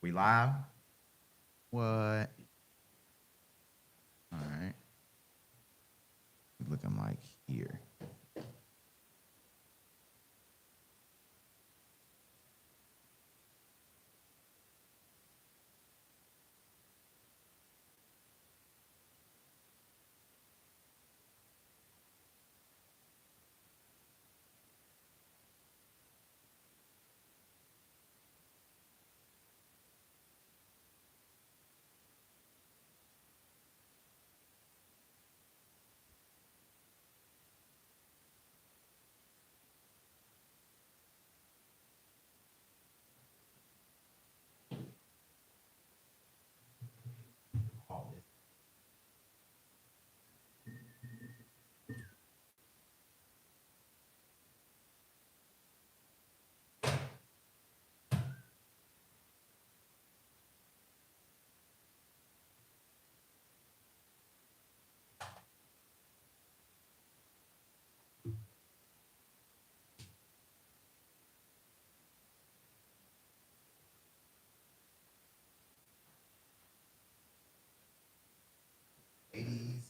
We live? What? All right. Looking like here. Ladies.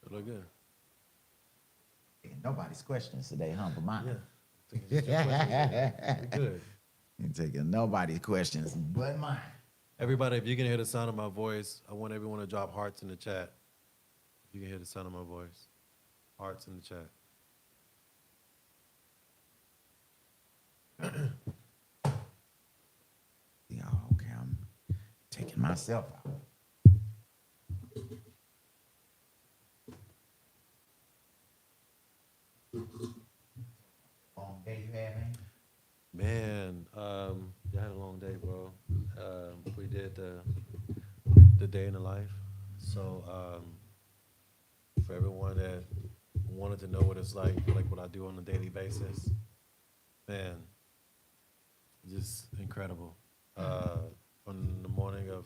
It look good. Nobody's questions today, huh? But mine. Yeah. Just your questions. We good. Ain't taking nobody's questions but mine. Everybody, if you can hear the sound of my voice, I want everyone to drop hearts in the chat. If you can hear the sound of my voice, hearts in the chat. Yeah, okay, I'm taking myself out. Long day you had, man? Man, I had a long day, bro. We did the day in the life. So for everyone that wanted to know what it's like what I do on a daily basis, man, just incredible. From the morning of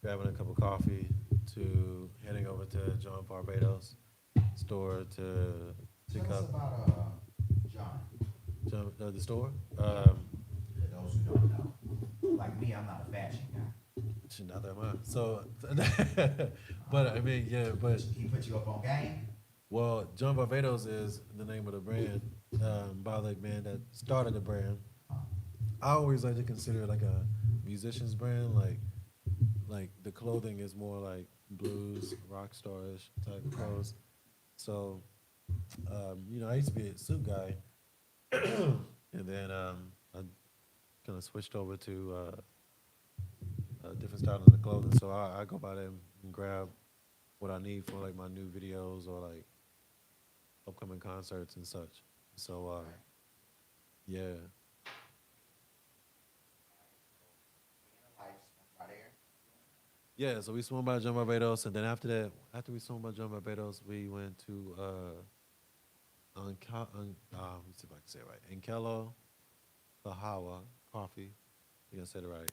grabbing a cup of coffee to heading over to John Barbados store to pick Tell us up about John, the store. for those who don't know. Like me, I'm not a fashion guy. Neither am I. So, but I mean, yeah, but He put you up on game? well, John Barbados is the name of the brand by the man that started the brand. I always like to consider it like a musician's brand, like the clothing is more like blues, rock starish type of clothes. So, I used to be a suit guy, and then I kind of switched over to different styles of the clothing. So I go by there and grab what I need for like my new videos or like upcoming concerts and such. So yeah, yeah. So we swung by John Barbados, and then after that, after we swung by John Barbados, we went to let me see if I can say it right. Ankelo Kahawa Coffee. I think I said it right.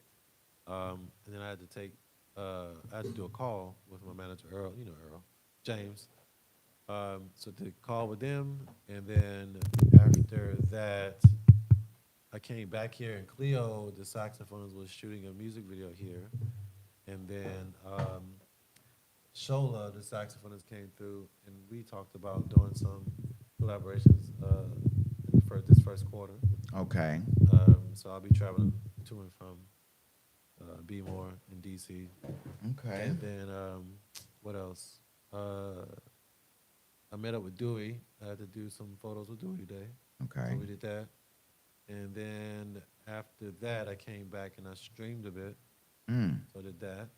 And then I had to I had to do a call with my manager, Earl, Earl, James. So to call with them, and then after that, I came back here, and Cleo, the saxophonist, was shooting a music video here, and then Shola, the saxophonist, came through, and we talked about doing some collaborations for this first quarter. Okay. So I'll be traveling to and from More in DC. Okay. And then what else? I met up with Dewey. I had to do some photos with Dewey today. Okay. So we did that. And then after that, I came back and I streamed a bit. So I did that.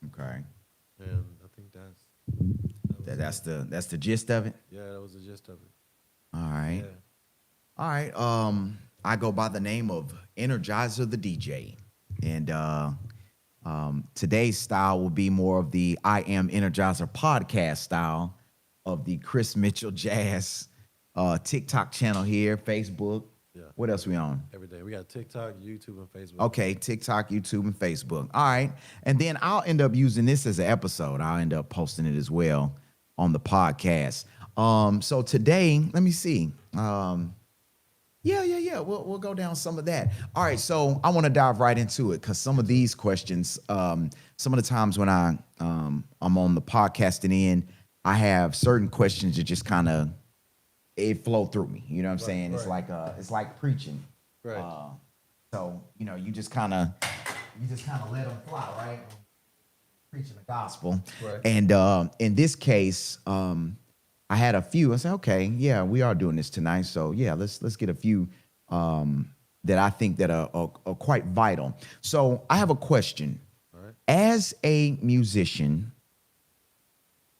Okay. And I think That's the gist of it. yeah, that was the gist of it. right. Yeah. All right. I go by the name of Energizer the DJ. And today's style will be more of the I Am Energizer podcast style of the Chris Mitchell Jazz TikTok channel here, Facebook. Yeah. What else we on? Every day. We got TikTok, YouTube, and Facebook. Okay, TikTok, YouTube, and Facebook. All right. And then I'll end up using this as an episode. I'll end up posting it as well on the podcast. So today, let me see. Yeah. We'll go down some of that. All right, so I want to dive right into it because some of these questions, some of the times when I'm on the podcasting end, I have certain questions that just kind of it flow through me. You know what I'm saying? right. It's like preaching. Right. So you just kind of let them fly, right? Preaching the gospel. Right. And in this case, I had a few. I said, okay, yeah, we are doing this tonight. So yeah, let's get a few that I think that are quite vital. So I have a question. All right. As a musician,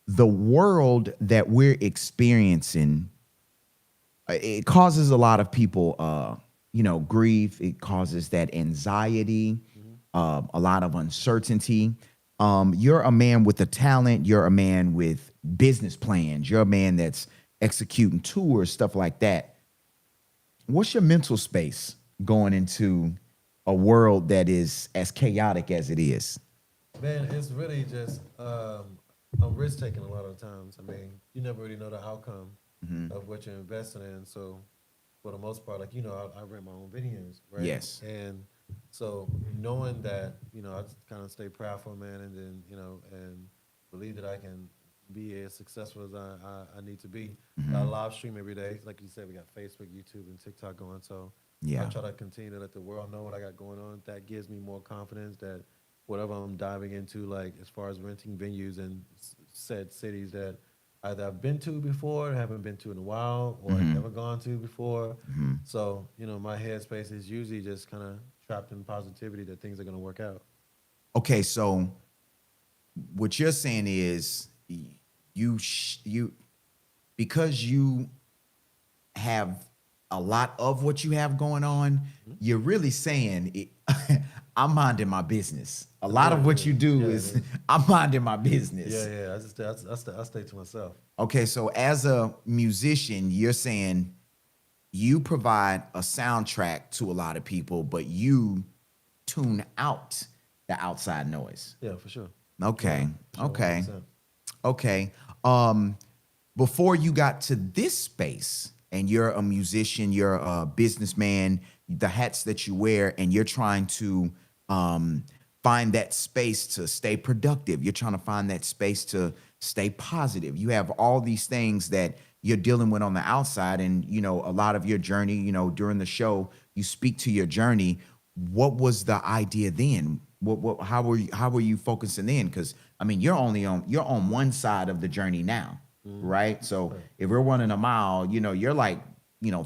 the world that we're experiencing, it causes a lot of people, grief. It causes that anxiety, a lot of uncertainty. You're a man with a talent. You're a man with business plans. You're a man that's executing tours, stuff like that. What's your mental space going into a world that is as chaotic as it is? Man, it's really just a risk taking a lot of times. I mean, you never really know the outcome of what you're investing in. So for the most part, I rent my own videos, right? Yes. And so knowing that, I just kind of stay proudful, man, and then, and believe that I can be as successful as I need to be. I live stream every day. Like you said, we got Facebook, YouTube, and TikTok going. So Yeah. I try to continue to let the world know what I got going on. That gives me more confidence that whatever I'm diving into, like as far as renting venues in said cities that either I've been to before, haven't been to in a while, or never gone to before. So, my headspace is usually just kind of trapped in positivity that things are going to work out. Okay, so what you're saying is you because you have a lot of what you have going on, you're really saying I'm minding my business. A lot of what you do is I'm minding my business. Yeah. I stay to myself. Okay, so as a musician, you're saying you provide a soundtrack to a lot of people, but you tune out the outside noise. Yeah, for sure. Okay. Yeah, for sure, Okay. 100%. Before you got to this space and you're a musician, you're a businessman, the hats that you wear, and you're trying to find that space to stay productive. You're trying to find that space to stay positive. You have all these things that you're dealing with on the outside, and a lot of your journey, during the show, you speak to your journey. What was the idea then? How were you focusing in? Because I mean, you're on one side of the journey now, right? So if we're running a mile, you're like,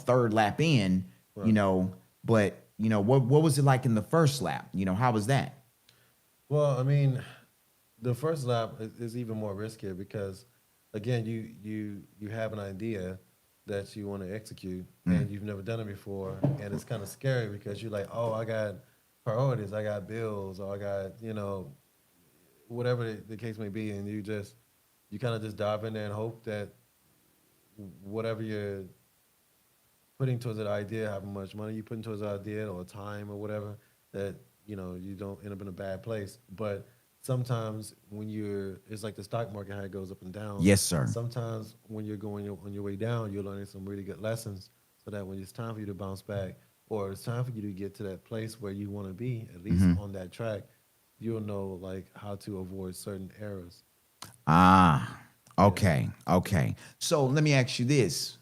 third lap in, but what was it like in the first lap? How was that? Well, I mean, the first lap is even more riskier because, again, you have an idea that you want to execute and you've never done it before, and it's kind of scary because you're like, oh, I got priorities, I got bills, or I got whatever the case may be, and you kind of just dive in there and hope that whatever you're putting towards that idea, however much money you put towards that idea or time or whatever, that you don't end up in a bad place. But sometimes when it's like the stock market, how it goes up and down. Yes, sir. Sometimes when you're going on your way down, you're learning some really good lessons so that when it's time for you to bounce back or it's time for you to get to that place where you want to be, at least on that track, you'll know like how to avoid certain errors. Okay. So let me ask you this.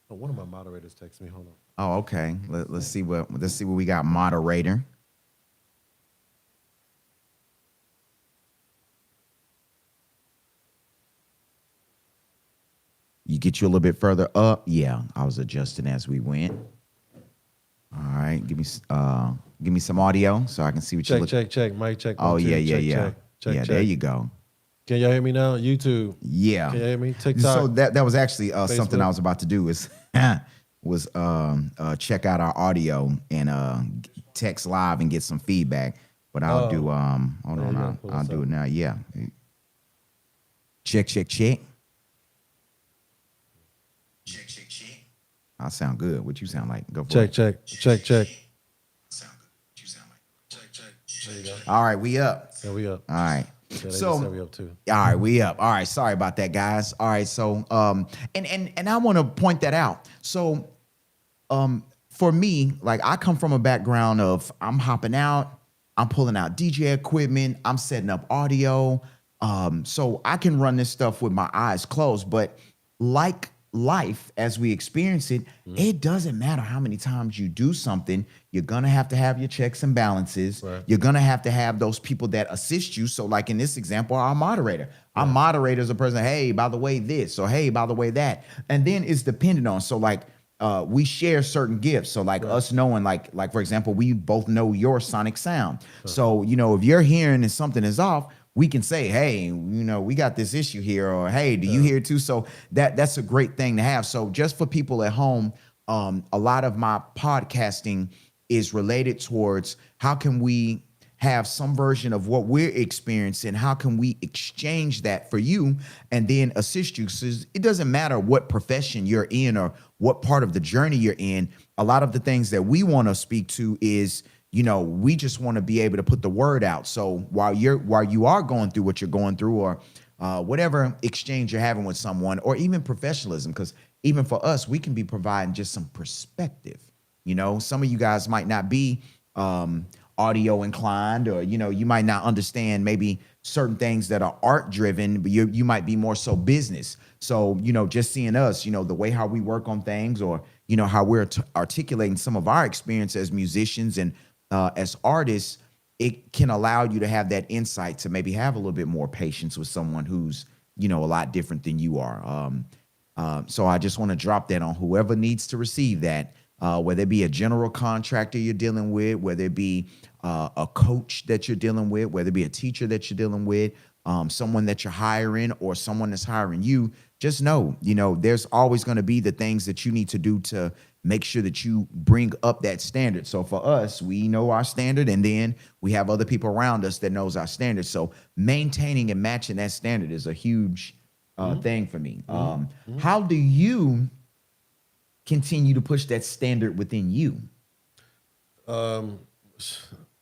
Oh, one of my moderators texted me. Hold on. Oh, okay. Let's see what we got. Moderator. You get you a little bit further up. Yeah, I was adjusting as we went. All right, give me some audio so I can see what you look. Check. Mic check. Oh, one, two, yeah. check. Yeah, there you go. Can y'all hear me now? YouTube. Yeah. Can you hear me? TikTok. So that was actually something Facebook. I was about to do is check out our audio and text live and get some feedback. But I'll do hold There on, you go. Pull I'll this do up. it now. Yeah. Check. Check, check, check. I sound good. What you sound like? Go for Check, it. check. Sound good. What you sound like? There you go. All right, we up. Yeah, we up. All right. Yeah, they So just said we up too. all right, we up. All right, sorry about that, guys. All right, so and I want to point that out. So for me, like I come from a background of I'm hopping out, I'm pulling out DJ equipment, I'm setting up audio. So I can run this stuff with my eyes closed, but like life as we experience it, it doesn't matter how many times you do something, you're gonna have to have your checks and balances. Right. You're gonna have to have those people that assist you. So, like in this example, our moderator. Our moderator is a person, hey, by the way, this, or hey, by the way, that. And then it's dependent on. So, like we share certain gifts. So like us knowing, like for example, we both know your sonic sound. So, if you're hearing and something is off, we can say, hey, we got this issue here, or hey, do you hear it too? So that's a great thing to have. So just for people at home, a lot of my podcasting is related towards how can we have some version of what we're experiencing, how can we exchange that for you and then assist you. So it doesn't matter what profession you're in or what part of the journey you're in. A lot of the things that we want to speak to is, we just want to be able to put the word out. So while you are going through what you're going through, or whatever exchange you're having with someone, or even professionalism, because even for us, we can be providing just some perspective. Some of you guys might not be audio inclined, or you might not understand maybe certain things that are art driven, but you might be more so business. So just seeing us, the way how we work on things, or how we're articulating some of our experience as musicians and as artists, it can allow you to have that insight to maybe have a little bit more patience with someone who's a lot different than you are. So I just want to drop that on whoever needs to receive that. Whether it be a general contractor you're dealing with, whether it be a coach that you're dealing with, whether it be a teacher that you're dealing with, someone that you're hiring, or someone that's hiring you, just know, there's always going to be the things that you need to do to make sure that you bring up that standard. So for us, we know our standard, and then we have other people around us that knows our standard. So maintaining and matching that standard is a huge thing for me. How do you continue to push that standard within you?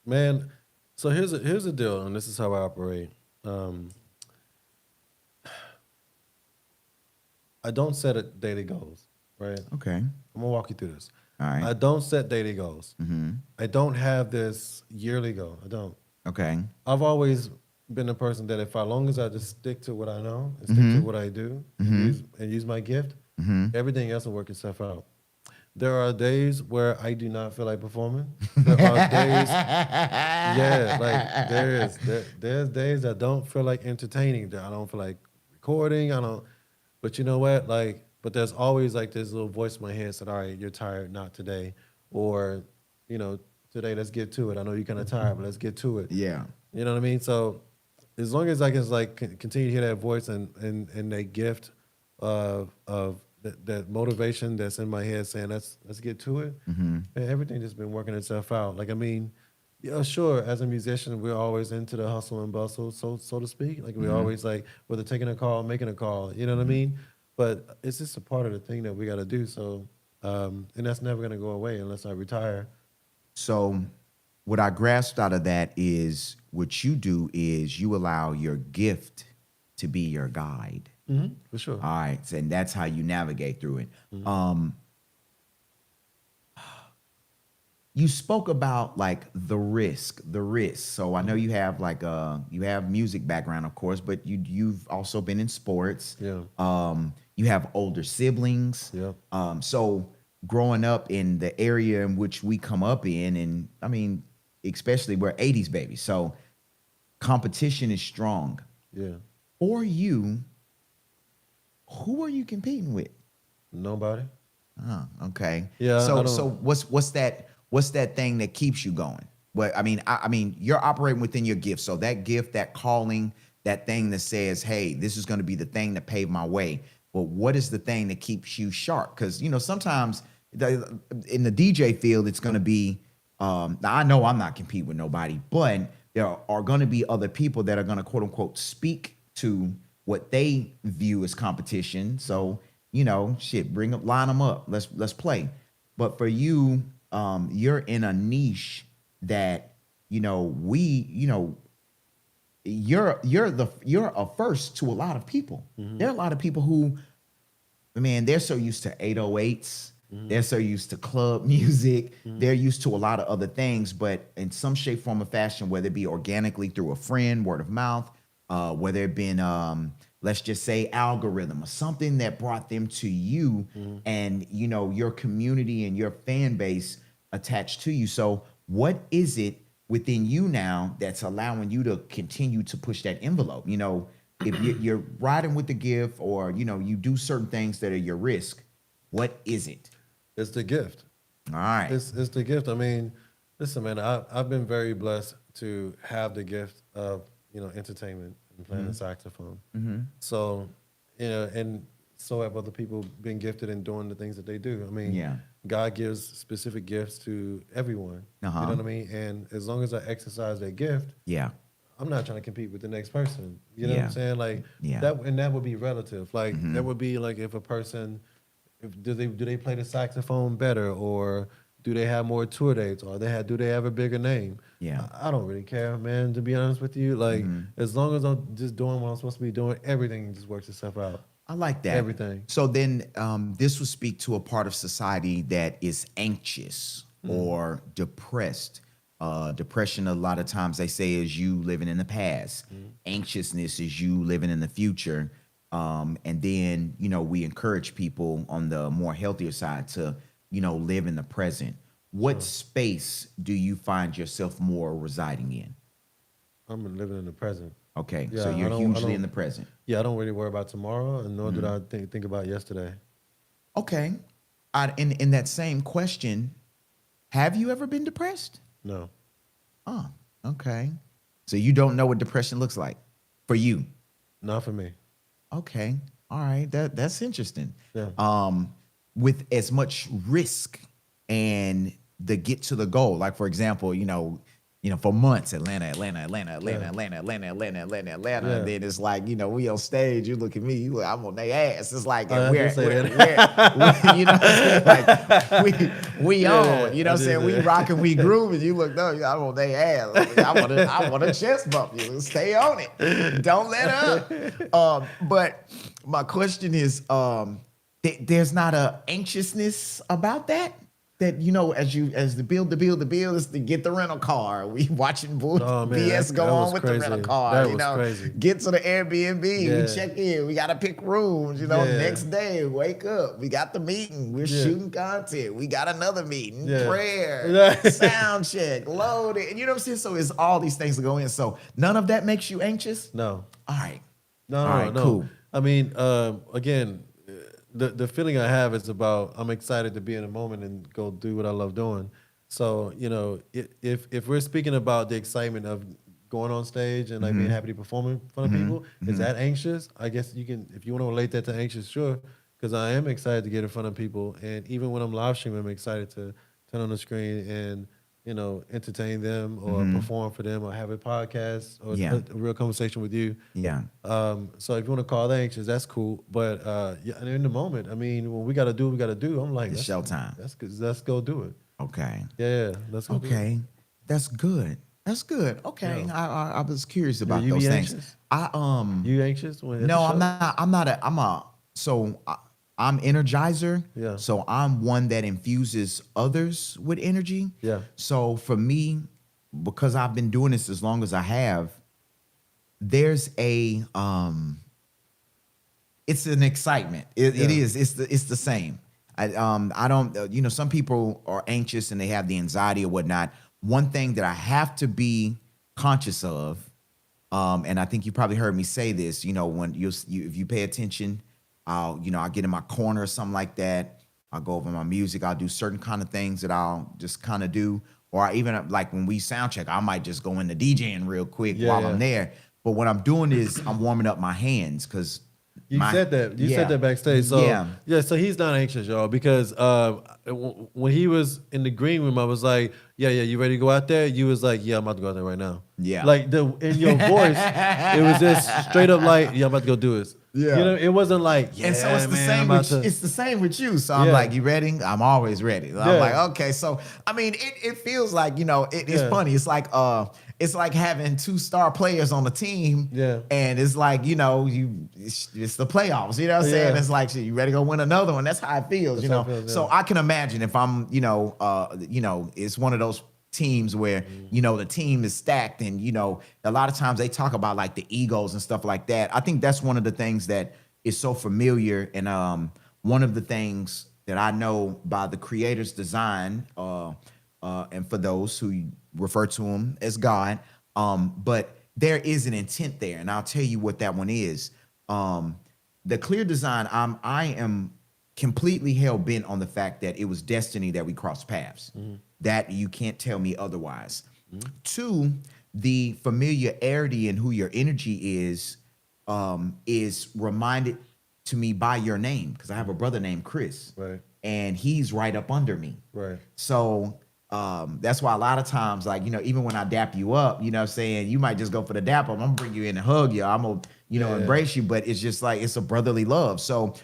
Man, so here's the deal, and this is how I operate. I don't set a daily goals, right? Okay. I'm gonna walk you through this. All right. I don't set daily goals. Mm-hmm. I don't have this yearly goal. I don't. Okay. I've always been a person that as long as I just stick to what I know and stick to what I do and use my gift, everything else will work itself out. There are days where I do not feel like performing. There are days, there's days I don't feel like entertaining. That I don't feel like recording. But you know what? But there's always this little voice in my head said, "All right, you're tired, not today," or today let's get to it. I know you're kind of tired, but let's get to it. Yeah. You know what I mean? So as long as I can continue to hear that voice and that gift of that motivation that's in my head saying let's get to it, and everything just been working itself out. Yeah, sure. As a musician, we're always into the hustle and bustle, so to speak. We're always whether taking a call, making a call. You know what I mean? But it's just a part of the thing that we got to do. So, and that's never gonna go away unless I retire. So what I grasped out of that is what you do is you allow your gift to be your guide. For sure. All right. And that's how you navigate through it. You spoke about the risk. So I know you have you have music background, of course, but you've also been in sports. Yeah. You have older siblings. Yeah. So growing up in the area in which we come up in, and I mean, especially we're 80s babies. So competition is strong. Yeah. For you, who are you competing with? Nobody. Oh, okay. Yeah. So what's that thing that keeps you going? Well, I mean, you're operating within your gift. So that gift, that calling, that thing that says, hey, this is going to be the thing that paved my way. But what is the thing that keeps you sharp? Because, sometimes in the DJ field, it's going to be, now I know I'm not competing with nobody, but there are going to be other people that are going to quote unquote speak to what they view as competition. So, line them up. Let's play. But for you, you're in a niche that, you're a first to a lot of people. There are a lot of people who, man, they're so used to 808s. They're so used to club music. They're used to a lot of other things, but in some shape, form, or fashion, whether it be organically through a friend, word of mouth, whether it been, let's just say algorithm or something that brought them to you and, your community and your fan base attached to you. So what is it within you now that's allowing you to continue to push that envelope? If you're riding with the gift or, you do certain things that are your risk, what is it? It's the gift. All right. It's the gift. I mean, listen, man, I've been very blessed to have the gift of, entertainment and playing the saxophone. So, and so have other people been gifted in doing the things that they do. I mean, God gives specific gifts to everyone. You know what I mean? And as long as I exercise that gift, I'm not trying to compete with the next person. You know what I'm saying? Like that would be relative. Like that would be like if a person, do they play the saxophone better, or do they have more tour dates, or do they have a bigger name? I don't really care, man. To be honest with you, like as long as I'm just doing what I'm supposed to be doing, everything just works itself out. I like that. Everything. So then this would speak to a part of society that is anxious or depressed. Depression, a lot of times they say, is you living in the past. Anxiousness is you living in the future. And then, we encourage people on the more healthier side to, live in the present. What space do you find yourself more residing in? I'm living in the present. Okay, so you're hugely in the present. Yeah, I don't really worry about tomorrow, and nor did I think about yesterday. Okay. In that same question, have you ever been depressed? No. Oh, okay. So you don't know what depression looks like for you? Not for me. Okay. All right. That's interesting. Yeah. With as much risk and the get to the goal, like for example, for months, Atlanta. Yeah. And then it's like, we on stage, you look at me, I'm on their ass. It's like, we on, you know what I'm saying? We rocking, we grooving. You look, no, I'm on their ass. I want a chest bump. You stay on it. Don't let up. But my question is, there's not a anxiousness about that? That, as the build is to get the rental car. We watching BS go on with crazy. The rental car. Crazy. Get to the Airbnb. Yeah. We check in. We gotta pick rooms. Next day, wake up. We got the meeting. We're shooting content. We got another meeting. Prayer. Sound check. Load it. You know what I'm saying? So it's all these things that go in. So none of that makes you anxious? No. All right. No. Cool. I mean, again, the feeling I have is about I'm excited to be in a moment and go do what I love doing. So, if we're speaking about the excitement of going on stage and like being happy to perform in front of people, is that anxious? I guess you can, if you want to relate that to anxious, sure, because I am excited to get in front of people. And even when I'm live streaming, I'm excited to turn on the screen and, entertain them or perform for them or have a podcast or a real conversation with you. Yeah. So if you want to call that anxious, that's cool. But and in the moment, I mean, when we got to do what we got to do, I'm like, it's showtime. Let's go do it. Okay. Yeah, let's go do it. Okay. That's good. Okay. Yeah. I was curious about you those be things. Anxious? You anxious? No, I'm not. I'm Energizer. Yeah. So I'm one that infuses others with energy. Yeah. So for me, because I've been doing this as long as I have, there's it's an excitement. It is. It's the same. I don't. Some people are anxious and they have the anxiety or whatnot. One thing that I have to be conscious of, and I think you probably heard me say this. When if you pay attention. I'll get in my corner or something like that. I'll go over my music. I'll do certain kind of things that I'll just kind of do. Or even like when we sound check, I might just go into DJing real quick while I'm there. But what I'm doing is I'm warming up my hands because You said that. You said that backstage. So yeah. So he's not anxious, y'all, because when he was in the green room, I was like, yeah, you ready to go out there? You was like, yeah, I'm about to go out there right now. Yeah. Like in your voice, it was just straight up like, yeah, I'm about to go do this. Yeah. You know, it wasn't like, yeah, and so it's the man, same I'm about with to. it's the same with you. So I'm like, you ready? I'm always ready. I'm like, okay. So I mean, it feels like, you know, it's funny. It's like having 2-star players on the team. Yeah. And it's like, you know, it's the playoffs. You know what I'm saying? It's like, shit, you ready to go win another one? That's how it feels, you know. So I can imagine if I'm, you know, it's one of those teams where, you know, the team is stacked and, you know, a lot of times they talk about like the egos and stuff like that. I think that's one of the things that is so familiar. And one of the things that I know by the creator's design, and for those who refer to him as God, but there is an intent there. And I'll tell you what that one is. The clear design, I am completely hell-bent on the fact that it was destiny that we crossed paths. That you can't tell me otherwise. 2, the familiarity in who your energy is reminded to me by your name, because I have a brother named Chris, Right. and he's right up under me. Right. So that's why a lot of times, like, you know, even when I dap you up, you know what I'm saying, you might just go for the dap up. I'm gonna bring you in and hug you. I'm gonna, you know, embrace you, but it's just like, it's a brotherly love. So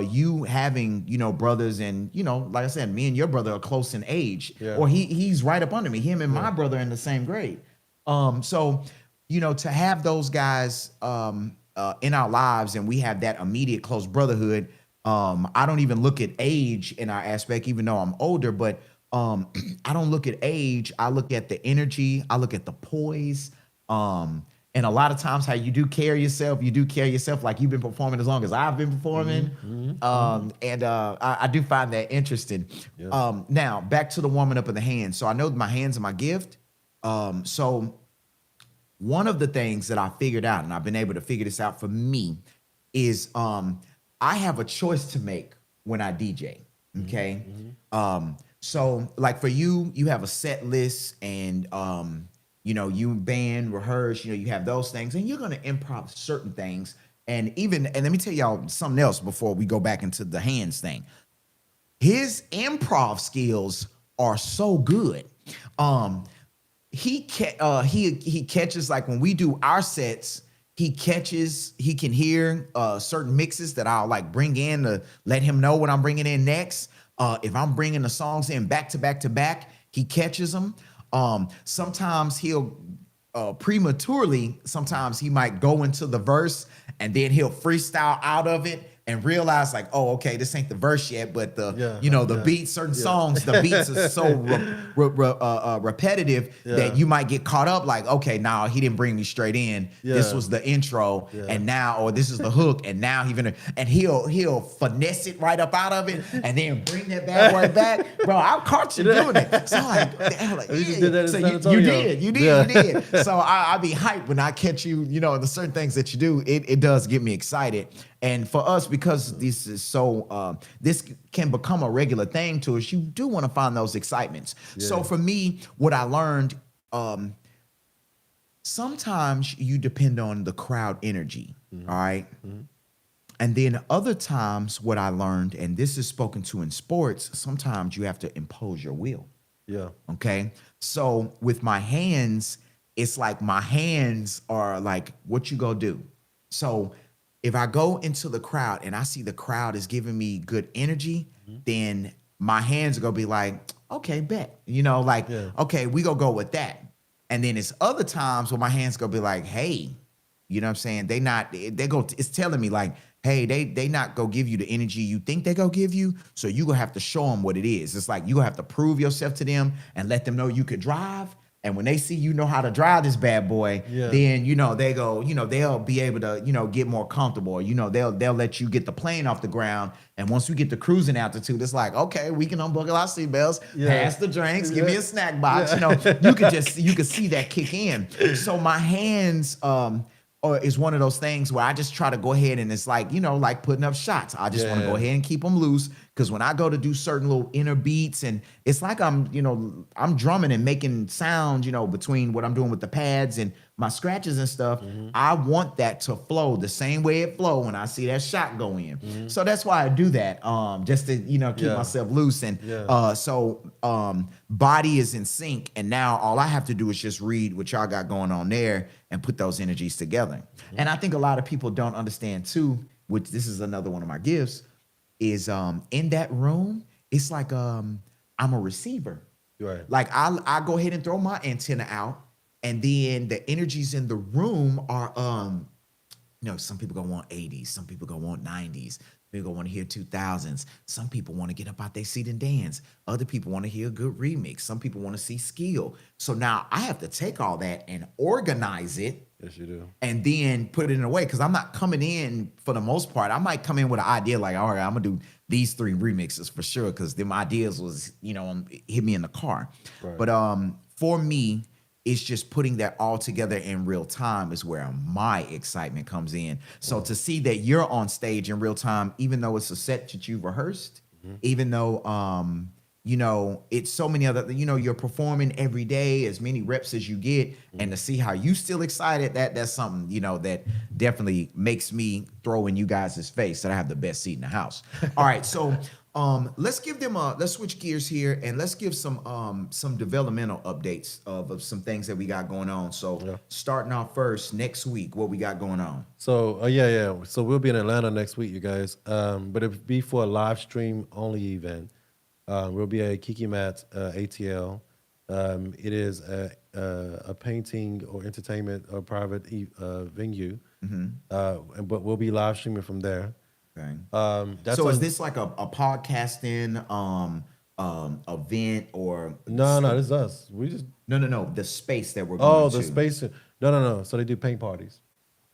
you having, you know, brothers and, you know, like I said, me and your brother are close in age, or he's right up under me. Him and my brother in the same grade. So, you know, to have those guys in our lives and we have that immediate close brotherhood. I don't even look at age in our aspect, even though I'm older, but I don't look at age. I look at the energy. I look at the poise. And a lot of times how you do carry yourself like you've been performing as long as I've been performing. And I do find that interesting. Now, back to the warming up of the hands. So I know my hands are my gift. So one of the things that I figured out, and I've been able to figure this out for me, is I have a choice to make when I DJ. Okay. So like for you, you have a set list and you know, you band, rehearse, you know, you have those things, and you're gonna improv certain things. And let me tell y'all something else before we go back into the hands thing. His improv skills are so good. He catches, like when we do our sets, he can hear certain mixes that I'll like bring in to let him know what I'm bringing in next. If I'm bringing the songs in back to back to back, he catches them. Sometimes he'll prematurely, sometimes he might go into the verse and then he'll freestyle out of it and realize like, oh, okay, this ain't the verse yet, but the beats, certain songs, the beats are so repetitive that you might get caught up like, okay, now he didn't bring me straight in. This was the intro, and now, or this is the hook, and now he'll finesse it right up out of it and then bring that bad boy back. Bro, I caught you doing it. So I'm like, You just did that in so San Antonio. you did. So I be hyped when I catch you, you know, the certain things that you do, it does get me excited. And for us, because this is so, this can become a regular thing to us, you do want to find those excitements. So for me, what I learned, sometimes you depend on the crowd energy, all right? And then other times what I learned, and this is spoken to in sports, sometimes you have to impose your will. Yeah. Okay. So with my hands, it's like my hands are like, what you gonna do? So if I go into the crowd and I see the crowd is giving me good energy, then my hands are gonna be like, okay, bet. You know, like, okay, we gonna go with that. And then it's other times where my hands gonna be like, hey, you know what I'm saying? It's telling me like, hey, they not gonna give you the energy you think they gonna give you. So you gonna have to show them what it is. It's like you gonna have to prove yourself to them and let them know you could drive. And when they see you know how to drive this bad boy, then, you know, they go, you know, they'll be able to, you know, get more comfortable. You know, they'll let you get the plane off the ground. And once we get to cruising altitude, it's like, okay, we can unbuckle our seatbelts, pass the drinks, give me a snack box. You know, you could see that kick in. So my hands is one of those things where I just try to go ahead and it's like, you know, like putting up shots. I just want to go ahead and keep them loose Because when I go to do certain little inner beats, and it's like I'm drumming and making sounds, between what I'm doing with the pads and my scratches and stuff. I want that to flow the same way it flow when I see that shot go in. So that's why I do that, just to keep myself loose. And body is in sync, and now all I have to do is just read what y'all got going on there and put those energies together. And I think a lot of people don't understand too, which this is another one of my gifts, is in that room, it's like I'm a receiver. Right. Like I go ahead and throw my antenna out, and then the energies in the room are some people gonna want 80s, some people gonna want 90s, people gonna want to hear 2000s, some people want to get up out their seat and dance, other people want to hear a good remix, some people want to see skill. So now I have to take all that and organize it. Yes, you do. And then put it in a way, because I'm not coming in, for the most part, I might come in with an idea like, all right, I'm gonna do these 3 remixes for sure, because them ideas was, hit me in the car. Right. But for me, it's just putting that all together in real time is where my excitement comes in. So to see that you're on stage in real time, even though it's a set that you've rehearsed, even though it's so many other, you're performing every day, as many reps as you get, and to see how you still excited, that's something, that definitely makes me throw in you guys' face that I have the best seat in the house. All right, so let's switch gears here, and let's give some developmental updates of some things that we got going on. So starting off first, next week, what we got going on? So so we'll be in Atlanta next week, you guys, but it'll be for a live stream only event. We'll be at Kiki Matt's ATL. It is a painting or entertainment or private venue, but we'll be live streaming from there. Okay. So is this like a podcasting event or? No, this is us. We just no. The space that we're going to. The space. No. So they do paint parties.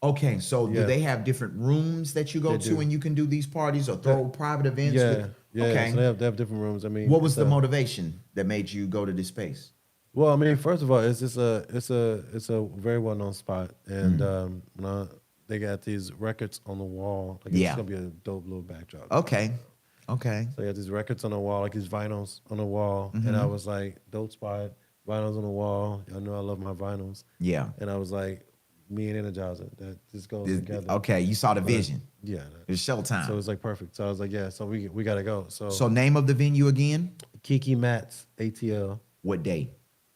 Okay, so do they have different rooms that you go to and you can do these parties or throw private events? Yeah. Okay. So they have different rooms. I mean, what was the motivation that made you go to this space? Well, I mean, first of all, it's a very well known spot, and they got these records on the wall. Like it's gonna be a dope little backdrop. Okay. So you have these records on the wall, like these vinyls on the wall, and I was like, dope spot, vinyls on the wall. Y'all know I love my vinyls. Yeah. And I was like, me and Energizer, that just goes together. Okay, you saw the vision. Yeah. It's showtime. So it was like perfect. So I was like, yeah, so we gotta go. So name of the venue again? Kiki Matt's ATL. What day?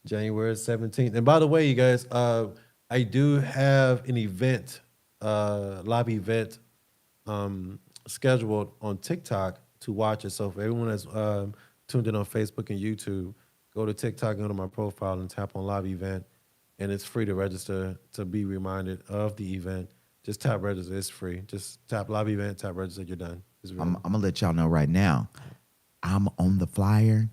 January 17th. And by the way, you guys, I do have an event, live event scheduled on TikTok to watch it. So for everyone that's tuned in on Facebook and YouTube, go to TikTok, go to my profile and tap on live event. And it's free to register to be reminded of the event. Just tap register, it's free. Just tap live event, tap register, you're done. I'm gonna let y'all know right now, I'm on the flyer,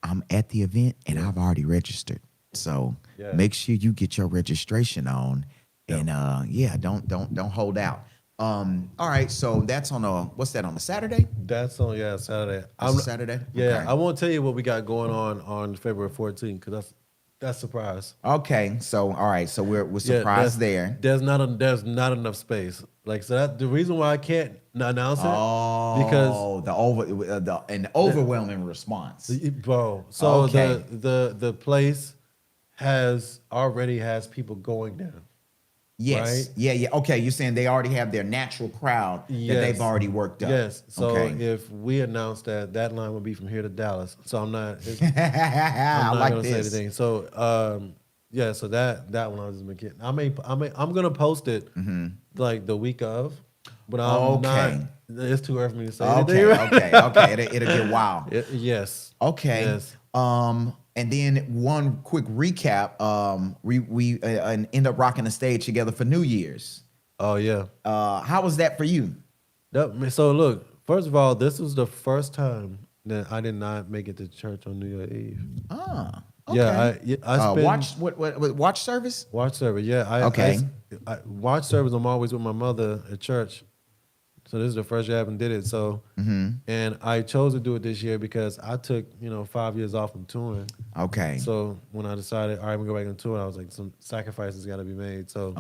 I'm at the event, and I've already registered. So make sure you get your registration on, and don't hold out. All right, so that's on what's that, on a Saturday? That's on Saturday. Saturday. Yeah, okay. I won't tell you what we got going on February 14th because that's surprise. Okay, so all right, so we're surprised there. There's not enough space. Like so that the reason why I can't announce it because the overwhelming response. Bro, so the place already has people going down. Yes. Right? Yeah. Okay. You're saying they already have their natural crowd that they've already worked up. Yes. So if we announce that line will be from here to Dallas, so I'm not. I like gonna this. say anything. So so that one I was just making. I'm gonna post it like the week of, but I'm not. It's too early for me to say anything. Okay. It'll get wild. Yes. Okay. Yes. And then one quick recap. We end up rocking the stage together for New Year's. Oh yeah. How was that for you? So look, first of all, this was the first time that I did not make it to church on New Year's Eve. Ah. Okay. Yeah, I spent watch service. Watch service. Yeah. I watch service. I'm always with my mother at church. So this is the first year I haven't did it. So, and I chose to do it this year because I took, 5 years off from touring. Okay. So when I decided, all right, I'm gonna go back and tour, I was like, some sacrifices got to be made. So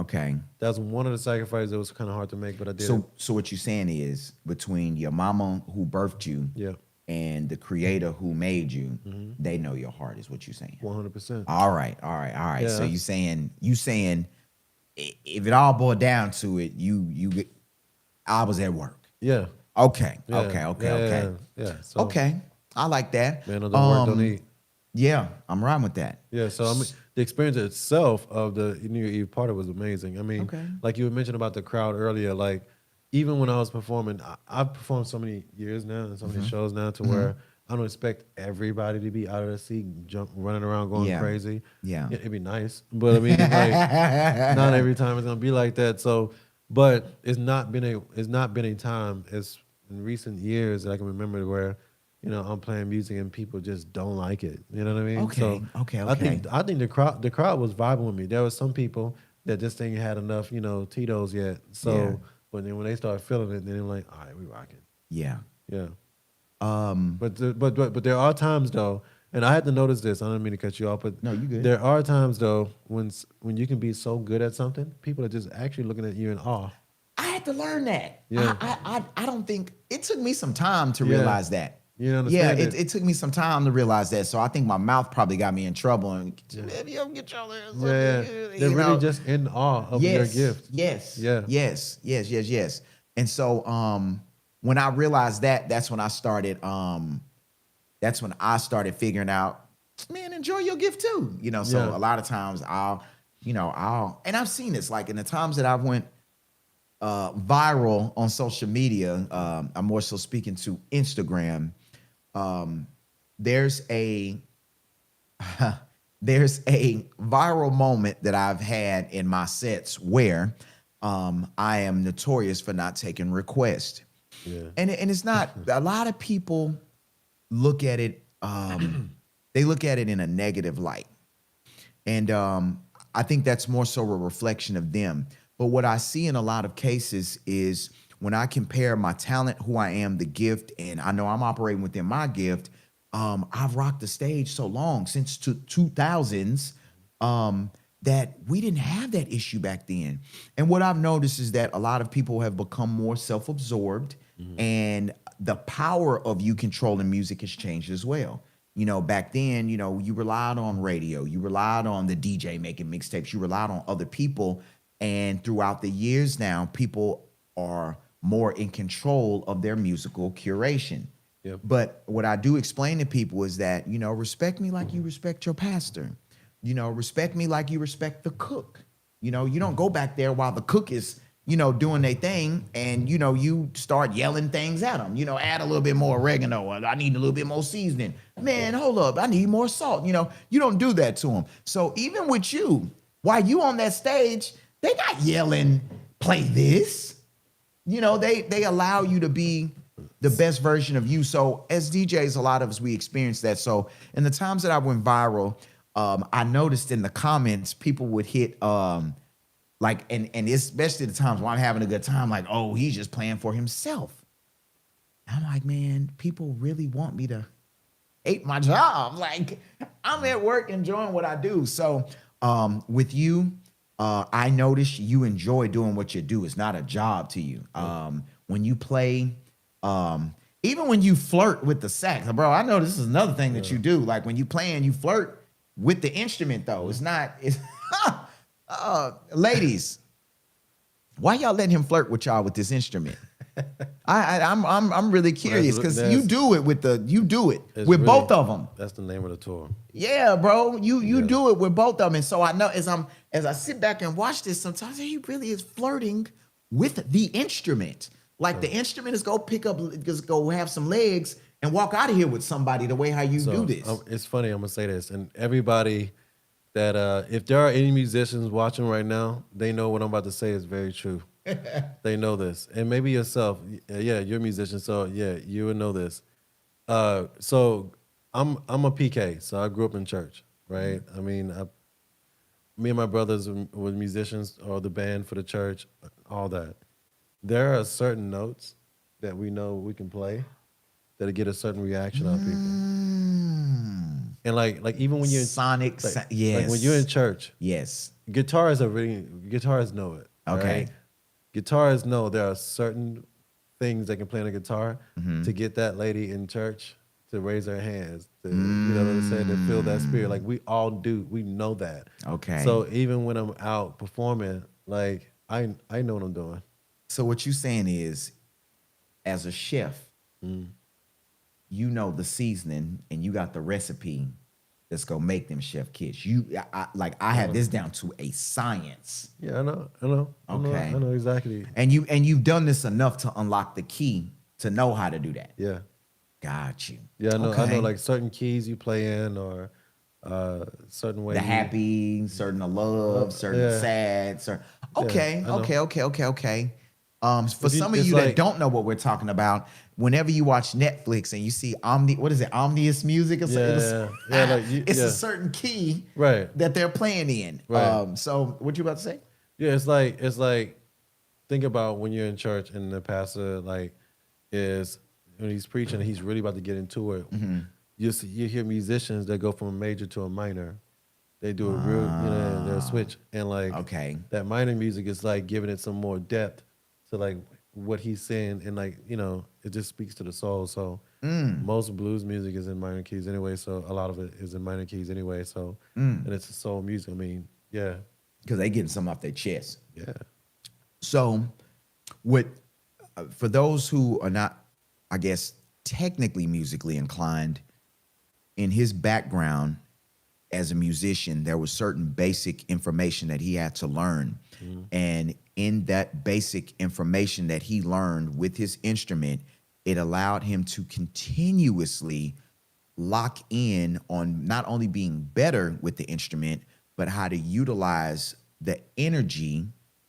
that's one of the sacrifices that was kind of hard to make, but I did. So what you're saying is between your mama who birthed you, and the creator who made you, they know your heart, is what you're saying. 100%. All right. So Yeah. you saying if it all boiled down to it, I was at work. Yeah. Okay. Yeah. Yeah. So, Okay. I like that. man of the work don't eat. Yeah, I'm riding with that. Yeah, so I mean, the experience itself of the New Year Eve party was amazing. I mean, Okay. like you were mentioning about the crowd earlier, like even when I was performing, I've performed so many years now and so many shows now to where I don't expect everybody to be out of their seat, running around, going Yeah. crazy. Yeah. It'd be nice, but I mean, like, not every time it's gonna be like that. So, but it's not been a time as in recent years that I can remember where, you know, I'm playing music and people just don't like it. You know what I mean? Okay, okay. I think the crowd was vibing with me. There was some people that just ain't had enough, you know, Tito's yet. So, Yeah. but then when they start feeling it, then they're like, all right, we rocking. Yeah. Yeah. But there are times though, and I had to notice this. I don't mean to cut you off, but No, you good. there are times though when you can be so good at something, people are just actually looking at you in awe. I had to learn that. Yeah. I don't think it took me some time to Yeah. realize that. You understand Yeah, it? it took me some time to realize that. So I think my mouth probably got me in trouble. And man, you don't get your ass up Yeah, here, they're you really know. just in awe of your gift. Yes. Yeah. Yes. And so when I realized that, that's when I started figuring out, man, enjoy your gift too. You know, so Yeah. a lot of times and I've seen this, like in the times that I went viral on social media, I'm more so speaking to Instagram. There's a viral moment that I've had in my sets where I am notorious for not taking requests. Yeah. And it's not, a lot of people look at it, they look at it in a negative light. And I think that's more so a reflection of them. But what I see in a lot of cases is when I compare my talent, who I am, the gift, and I know I'm operating within my gift, I've rocked the stage so long, since 2000s, that we didn't have that issue back then. And what I've noticed is that a lot of people have become more self-absorbed, and the power of you controlling music has changed as well. You know, back then, you know, you relied on radio, you relied on the DJ making mixtapes, you relied on other people. And throughout the years now, people are more in control of their musical curation. Yep. But what I do explain to people is that, you know, respect me like you respect your pastor. You know, respect me like you respect the cook. You know, you don't go back there while the cook is, you know, doing their thing and, you know, you start yelling things at them. You know, add a little bit more oregano. Or I need a little bit more seasoning. Man, hold up. I need more salt. You know, you don't do that to them. So even with you, while you on that stage, they not yelling, play this. You know, they allow you to be the best version of you. So as DJs, a lot of us, we experience that. So in the times that I went viral, I noticed in the comments, people would hit like, and especially the times when I'm having a good time, like, oh, he's just playing for himself. I'm like, man, people really want me to hate my job. Like, I'm at work enjoying what I do. So with you, I notice you enjoy doing what you do. It's not a job to you. When you play, even when you flirt with the sax, bro, I know this is another thing that you do. Like when you playing, you flirt with the instrument though. It's not, it's, ladies, why y'all letting him flirt with y'all with this instrument? I'm really curious because you do it with both of them. That's the name of the tour. Yeah, bro, you do it with both of them, and so I know as I sit back and watch this, sometimes he really is flirting with the instrument. Like the instrument is go have some legs and walk out of here with somebody the way how you do this. It's funny. I'm gonna say this, and everybody that if there are any musicians watching right now, they know what I'm about to say is very true. They know this, and maybe yourself. Yeah, you're a musician, so yeah, you would know this. So I'm a PK, so I grew up in church, right? I mean, me and my brothers were musicians or the band for the church, all that. There are certain notes that we know we can play that'll get a certain reaction out of people. And like even when you're Sonic, yes, like when you're in church, yes, guitarists know it. Okay. Right? Guitarists know there are certain things they can play on a guitar to get that lady in church to raise their hands, to, you know what I'm saying, to feel that spirit. Like we all do, we know that. Okay. So even when I'm out performing, like I know what I'm doing. So what you saying is, as a chef, you know the seasoning and you got the recipe that's gonna make them chef kids. I have this down to a science. Yeah, I know. Okay. I know exactly. And you've done this enough to unlock the key to know how to do that. Yeah. Got you. Yeah, I know. I Okay. know, like certain keys you play in, or certain ways. The happy, certain the love, certain the yeah. sad, certain. Okay, I know. okay. For some of it's you that like- don't know what we're talking about, whenever you watch Netflix and you see Omnious music? It's Yeah. a certain key Right. that they're playing in. Right. So what you about to say? Yeah, it's like think about when you're in church and the pastor like is when he's preaching and he's really about to get into it. Mm-hmm. You hear musicians that go from a major to a minor. They do a real, they'll switch, and like Okay. that minor music is like giving it some more depth to like what he's saying, and like it just speaks to the soul. So most blues music is in minor keys anyway. So a lot of it is in minor keys anyway. So and it's a soul music. I mean, yeah, Because they getting something off their chest. yeah. So, for those who are not, I guess, technically musically inclined, in his background as a musician, there was certain basic information that he had to learn. And in that basic information that he learned with his instrument, it allowed him to continuously lock in on not only being better with the instrument, but how to utilize the energy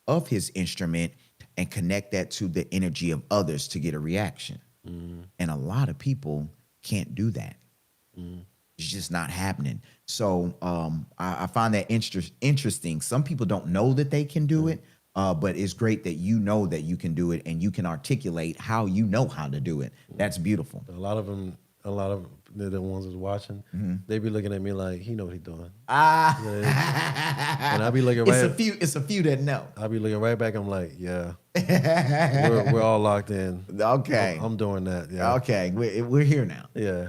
of his instrument and connect that to the energy of others to get a reaction. And a lot of people can't do that. It's just not happening. So I find that interesting. Some people don't know that they can do it, but it's great that you know that you can do it and you can articulate how you know how to do it. That's beautiful. A lot of the ones that's watching, they be looking at me like he know what he doing. And I be looking right. It's a few that know. I be looking right back. I'm like, yeah, we're all locked in. Okay. I'm doing that. Yeah. Okay. We're here now. Yeah.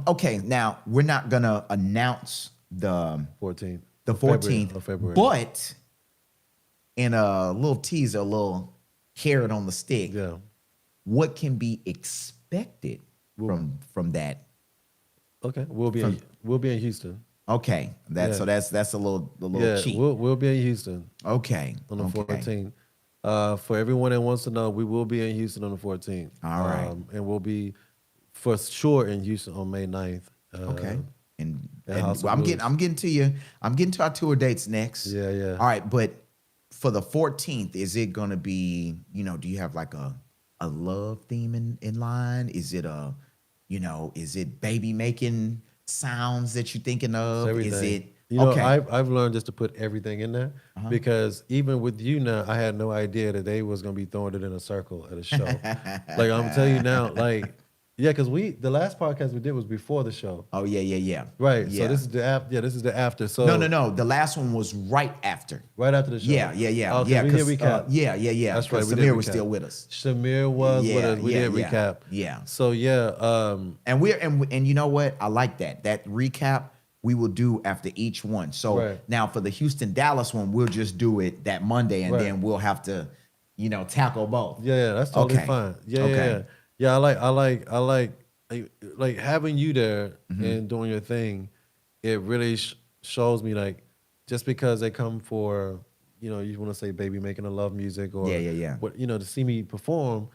Okay. Now we're not gonna announce the 14th. the 14th, of February. but in a little teaser, a little carrot on the stick, Yeah. what can be expected from that? Okay. We'll be in Houston. Okay, that's a little Yeah. cheap. We'll be in Houston Okay, on the okay. 14th. For everyone that wants to know, we will be in Houston on the 14th. All right. And we'll be for sure in Houston on May 9th. Okay. And House of well, I'm Blues. getting to you. I'm getting to our tour dates next. Yeah, yeah. All right, but for the 14th, is it gonna be, do you have like a love theme in line? Is it is it baby making sounds that you're thinking of? Everything. Is it okay? okay? I've learned just to put everything in there because even with you now, I had no idea that they was gonna be throwing it in a circle at a show. Like I'm telling you now, like yeah, because the last podcast we did was before the show. Oh yeah. Right. Yeah. So this is the after. Yeah, this is the after. So No. The last one was right after. right after the show. Yeah. Okay, we 'cause, did recap. Yeah. That's right. 'cause We did Samir was recap. still with us. Shamir was with us. We did recap. Yeah. So yeah. And and you know what? I like that. That recap we will do after each one. So Right. now for the Houston Dallas one, we'll just do it that Monday, and Right. then we'll have to, tackle both. Yeah, that's totally Okay. fine. Yeah, Okay. yeah. I like having you there and doing your thing. It really shows me like just because they come for you want to say baby making a love music or Yeah. what to see me perform,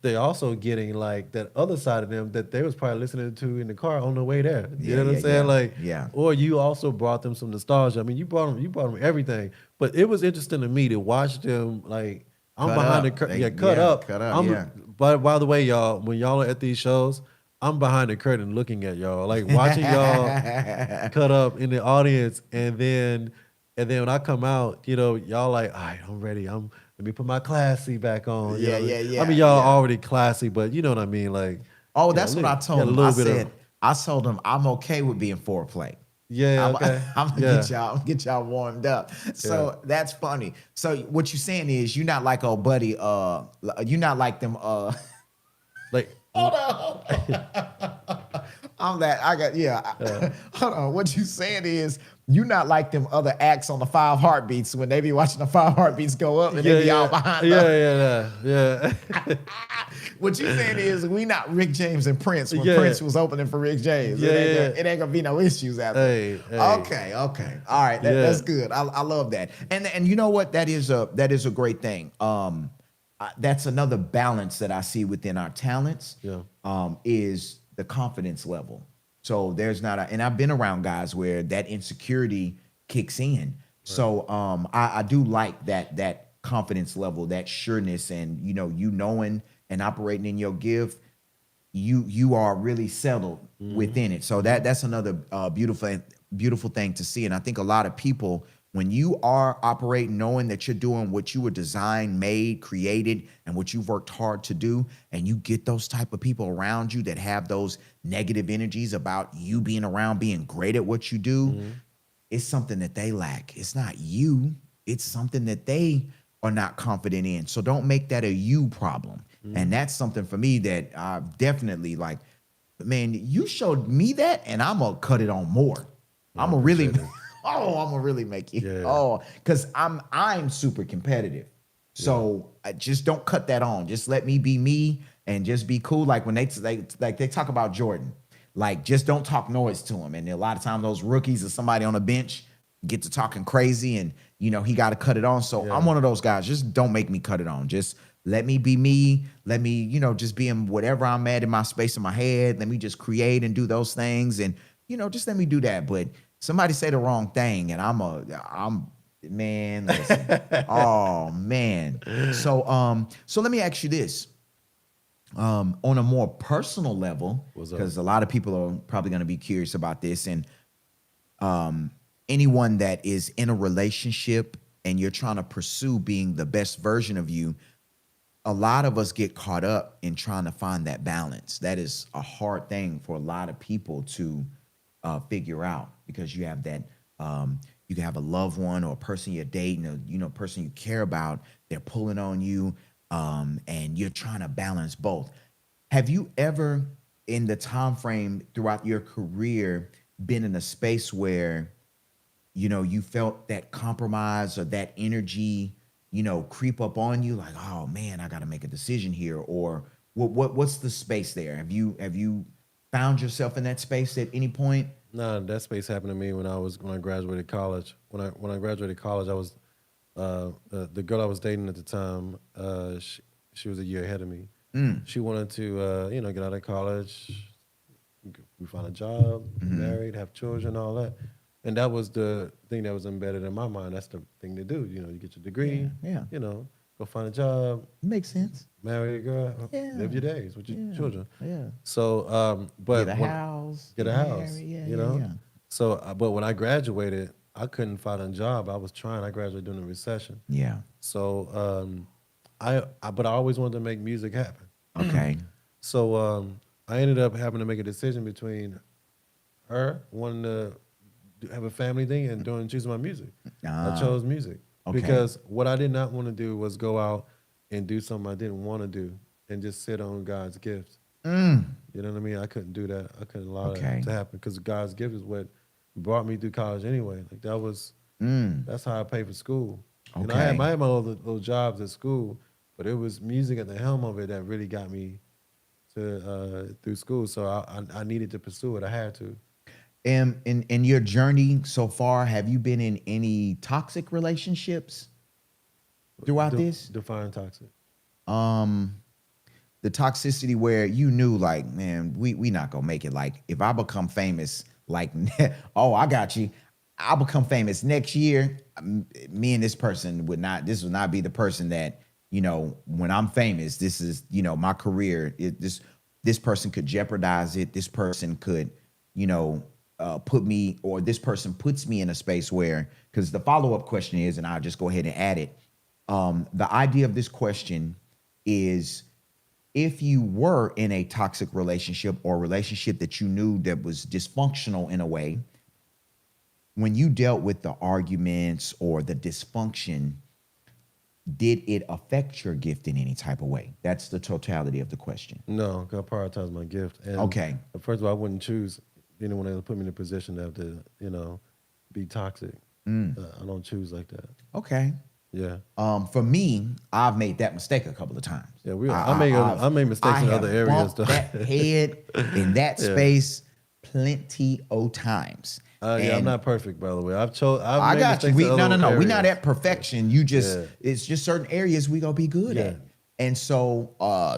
they also getting like that other side of them that they was probably listening to in the car on the way there. You know what I'm saying? Like or you also brought them some nostalgia. I mean, you brought them everything. But it was interesting to me to watch them like I'm Cut behind up. the curtain. They- Yeah, cut yeah, up. cut up, yeah. By the way, y'all, when y'all are at these shows, I'm behind the curtain looking at y'all, like watching y'all cut up in the audience, and then when I come out, y'all like, all right, I'm ready. Let me put my classy back on. Yeah. I mean, y'all already classy, but you know what I mean, like. Oh, that's what I told a him. little I bit said, of- I told him I'm okay with being foreplay. Yeah, okay. I'm gonna Yeah. get y'all warmed up. So that's funny. So what you're saying is you're not like old buddy. You're not like them. Like, Hold on. I'm that. I got hold on. What you saying is you not like them other acts on the 5 Heartbeats when they be watching the 5 Heartbeats go up and they be all behind. Yeah. What you saying is we not Rick James and Prince when Yeah. Prince was opening for Rick James. It ain't gonna be no issues after. Hey. Okay. All right. That's good. I love that. And you know what? That is a great thing. That's another balance that I see within our talents. Yeah. Is the confidence level. So there's not and I've been around guys where that insecurity kicks in. Right. So I do like that confidence level, that sureness, and you knowing and operating in your gift, you are really settled within it. So that's another beautiful thing to see. And I think a lot of people, when you are operating, knowing that you're doing what you were designed, made, created, and what you've worked hard to do, and you get those type of people around you that have those negative energies about you being around, being great at what you do, it's something that they lack. It's not you. It's something that they are not confident in. So don't make that a you problem. And that's something for me that I definitely like, man, you showed me that, and I'm going to cut it on more. I'm going to really... I'm gonna really make you. Yeah. Oh, because I'm super competitive. So I just don't cut that on. Just let me be me and just be cool. Like when they talk about Jordan, like just don't talk noise to him. And a lot of times those rookies or somebody on the bench get to talking crazy, and he got to cut it on. So I'm one of those guys. Just don't make me cut it on. Just let me be me. Let me just be in whatever I'm at in my space in my head. Let me just create and do those things, and just let me do that. But somebody say the wrong thing, and I'm man. Listen. Oh man. So let me ask you this. On a more personal level, because a lot of people are probably going to be curious about this, and anyone that is in a relationship and you're trying to pursue being the best version of you, a lot of us get caught up in trying to find that balance. That is a hard thing for a lot of people to figure out, because you have that you can have a loved one or a person you're dating, or person you care about, they're pulling on you, and you're trying to balance both. Have you ever in the time frame throughout your career been in a space where you felt that compromise or that energy creep up on you, like, oh man, I got to make a decision here? Or what's the space there? Have you found yourself in that space at any point? No, that space happened to me when I graduated college. When I graduated college, I was the girl I was dating at the time. She was a year ahead of me. She wanted to get out of college. We found a job, married, have children, all that. And that was the thing that was embedded in my mind. That's the thing to do. You get your degree. Yeah. Go find a job. Makes sense. Marry a girl. Live your days with your children. Yeah. So, but get a house. Yeah. So, but when I graduated, I couldn't find a job. I was trying. I graduated during the recession. Yeah. So, but I always wanted to make music happen. Okay. So, I ended up having to make a decision between her wanting to have a family thing and choosing my music. I chose music because what I did not want to do was go out and do something I didn't want to do and just sit on God's gifts. You know what I mean? I couldn't do that. I couldn't allow that to happen, because God's gift is what brought me through college anyway. Like that was, that's how I paid for school. Okay. I had my little jobs at school, but it was music at the helm of it that really got me to through school. So I needed to pursue it. I had to. In your journey so far, have you been in any toxic relationships throughout this? Define toxic. The toxicity where you knew, like, man, we not gonna make it. Like, if I become famous, like, oh, I got you. I'll become famous next year. Me and this person would not be the person that, when I'm famous, this is, my career. This person could jeopardize it. This person could, put me, or this person puts me in a space where, because the follow-up question is, and I'll just go ahead and add it. The idea of this question is, if you were in a toxic relationship or a relationship that you knew that was dysfunctional in a way, when you dealt with the arguments or the dysfunction, did it affect your gift in any type of way? That's the totality of the question. No, I prioritize my gift. And Okay. First of all, I wouldn't choose anyone that would put me in a position to have to, be toxic. I don't choose like that. Okay. Yeah. For me, I've made that mistake a couple of times. Yeah, I made mistakes in other areas. Bumped that head in that space plenty of times. Yeah, I'm not perfect, by the way. I made got you. mistakes in other No. We're areas. not at perfection. It's just certain areas we gonna be good Yeah. at. And so,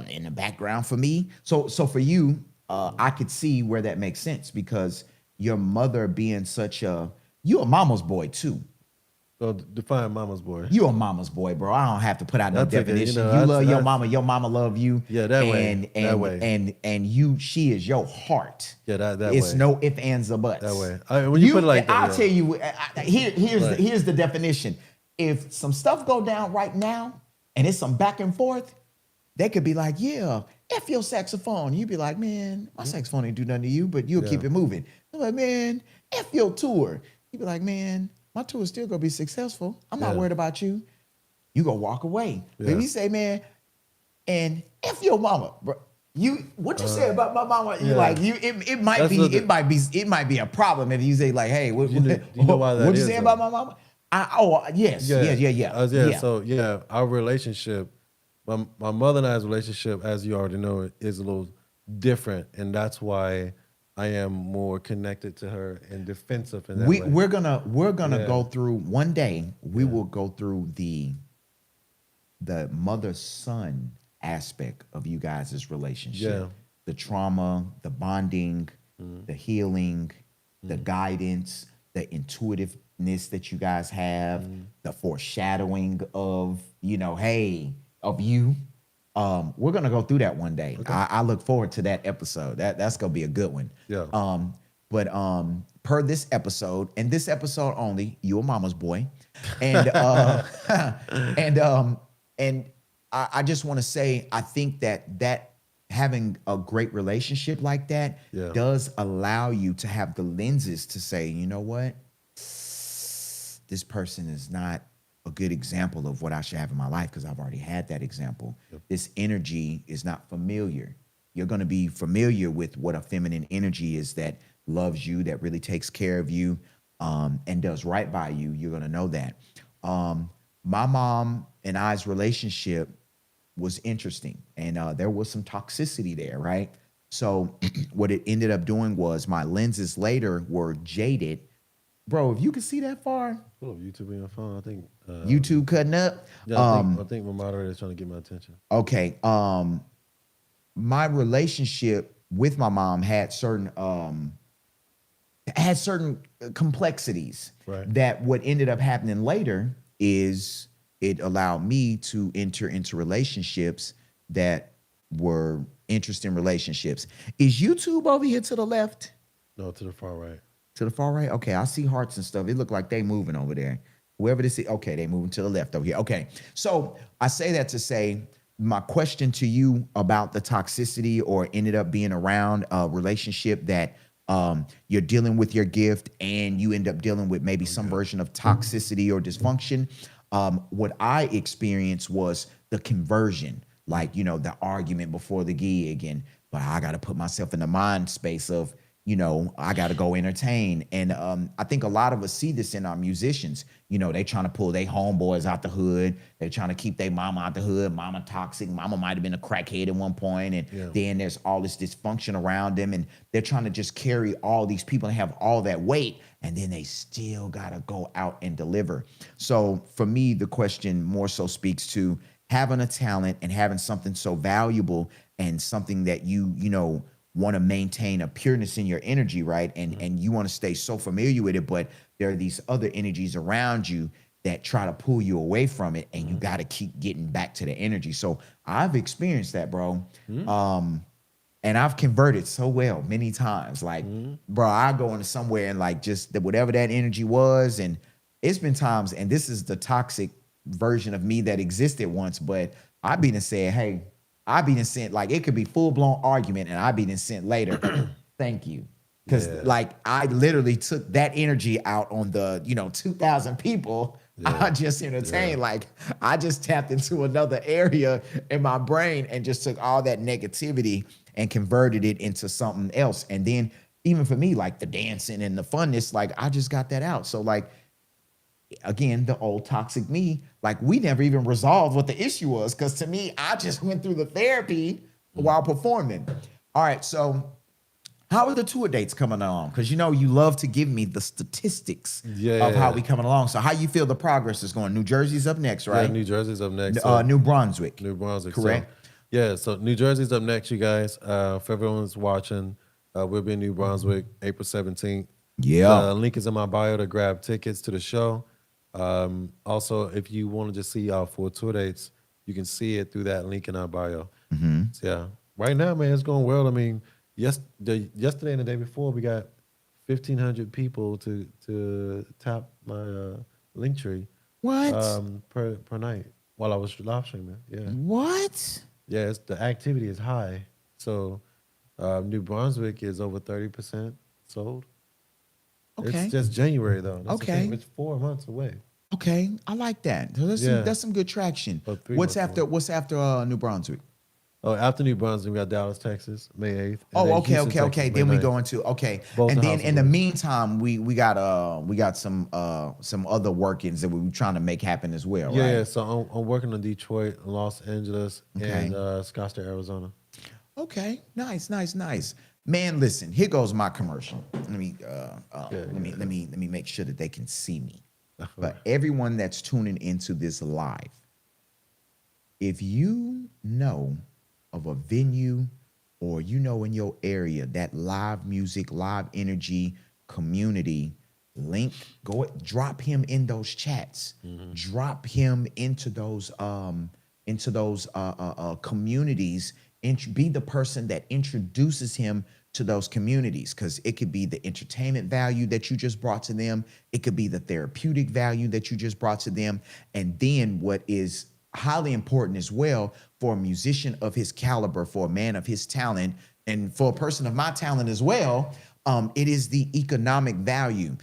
in the background for me, so for you, I could see where that makes sense because your mother being you a mama's boy too. So define mama's boy. You a mama's boy, bro. I don't have to put out no That's okay, definition. you Love your mama. Your mama love you. Yeah, that way. And That way. And she is your heart. Yeah, that It's way. no ifs, ands, or buts. That way. When you put it like that, I'll yeah. tell you. Here's Right. here's the definition. If some stuff go down right now, and it's some back and forth, they could be like, yeah, F your saxophone. You'd be like, man, my saxophone ain't do nothing to you, but you'll keep it moving. I'm like, man, F your tour. You'd be like, man, my tour is still gonna be successful. I'm not worried about you. You gonna walk away. Yeah. But if you say, man, and F your mama, bro. What you say about my mama? You yeah. like you? It might That's be. what the- It might be a problem if you say like, hey, what You know why that what you is, say though? about my mama? Yes. Yeah. So yeah, our relationship, my mother and I's relationship, as you already know, is a little different, and that's why I am more connected to her and defensive in that way. We're gonna Yeah. go through one day. We will go through the mother son aspect of you guys' relationship. Yeah. The trauma, the bonding, the healing, the guidance, the intuitiveness that you guys have, the foreshadowing of, of you. We're gonna go through that one day. I look forward to that episode. That's gonna be a good one. Yeah. But per this episode, and this episode only, you a mama's boy, and and I just want to say I think that having a great relationship like that does allow you to have the lenses to say, you know what, this person is not a good example of what I should have in my life because I've already had that example. This energy is not familiar. You're going to be familiar with what a feminine energy is that loves you, that really takes care of you, and does right by you. You're going to know that. My mom and I's relationship was interesting, and there was some toxicity there, right? So what it ended up doing was my lenses later were jaded. Bro, if you can see that far, Pull up YouTube on your phone. I think YouTube cutting up. Yeah, I think my moderator is trying to get my attention. Okay. My relationship with my mom had certain complexities. Right. That what ended up happening later is it allowed me to enter into relationships that were interesting relationships. Is YouTube over here to the left? No, to the far right. To the far right? Okay, I see hearts and stuff. It look like they moving over there. Whoever this is, okay, they moving to the left over here. Okay, so I say that to say my question to you about the toxicity or ended up being around a relationship that you're dealing with your gift and you end up dealing with maybe some version of toxicity or dysfunction. What I experienced was the conversion, like, the argument before the gig and, but I got to put myself in the mind space of, I got to go entertain. And I think a lot of us see this in our musicians. They trying to pull their homeboys out the hood. They're trying to keep their mama out the hood. Mama toxic. Mama might have been a crackhead at one point. And then there's all this dysfunction around them. And they're trying to just carry all these people and have all that weight. And then they still got to go out and deliver. So for me, the question more so speaks to having a talent and having something so valuable and something that you want to maintain a pureness in your energy, right? And you want to stay so familiar with it, but there are these other energies around you that try to pull you away from it, and you got to keep getting back to the energy. So I've experienced that, bro. And I've converted so well many times. Like, bro, I go into somewhere and like just whatever that energy was, and it's been times, and this is the toxic version of me that existed once, but I be done said, hey, I be done sent, like, it could be full-blown argument, and I be done sent later, thank you. Because, like, I literally took that energy out on the, 2,000 people I just entertained. Like I just tapped into another area in my brain and just took all that negativity and converted it into something else. And then even for me, like the dancing and the funness, like I just got that out. So like again, the old toxic me, like we never even resolved what the issue was. Cause to me, I just went through the therapy while performing. All right. So how are the tour dates coming along? Because you know you love to give me the statistics of how we coming along. So how you feel the progress is going? New Jersey's up next, right? Yeah, New Jersey's up next. So New Brunswick. New Brunswick, correct? So New Jersey's up next, you guys. For everyone's watching, we'll be in New Brunswick, April 17th. Yeah. The link is in my bio to grab tickets to the show. Also, if you want to just see our full tour dates, you can see it through that link in our bio. So, yeah, right now, man, it's going well. I mean, yesterday and the day before, we got 1,500 people to tap my link tree. What? Per night while I was live streaming. Yeah. What? Yeah, the activity is high. So New Brunswick is over 30% sold. Okay. It's just January though. That's the Okay. thing. It's 4 months away. Okay, I like that. So that's some good traction. About 3 What's months after? away. What's after New Brunswick? Oh, after New Brunswick, we got Dallas, Texas, May 8th. and Oh, then okay. Houston, Texas, May Then we 9th. go into Both and the then houses in the work. meantime, we got some other workings that we were trying to make happen as well, Yeah, right? so I'm working on Detroit, Los Angeles, Okay. and Scottsdale, Arizona. Okay, nice. Man, listen, here goes my commercial. Let me make sure that they can see me. But everyone that's tuning into this live, if you know of a venue or you know in your area that live music, live energy community link, drop him in those chats. Drop him into those communities. Be the person that introduces him to those communities, because it could be the entertainment value that you just brought to them. It could be the therapeutic value that you just brought to them. And then what is highly important as well for a musician of his caliber, for a man of his talent, and for a person of my talent as well, it is the economic value.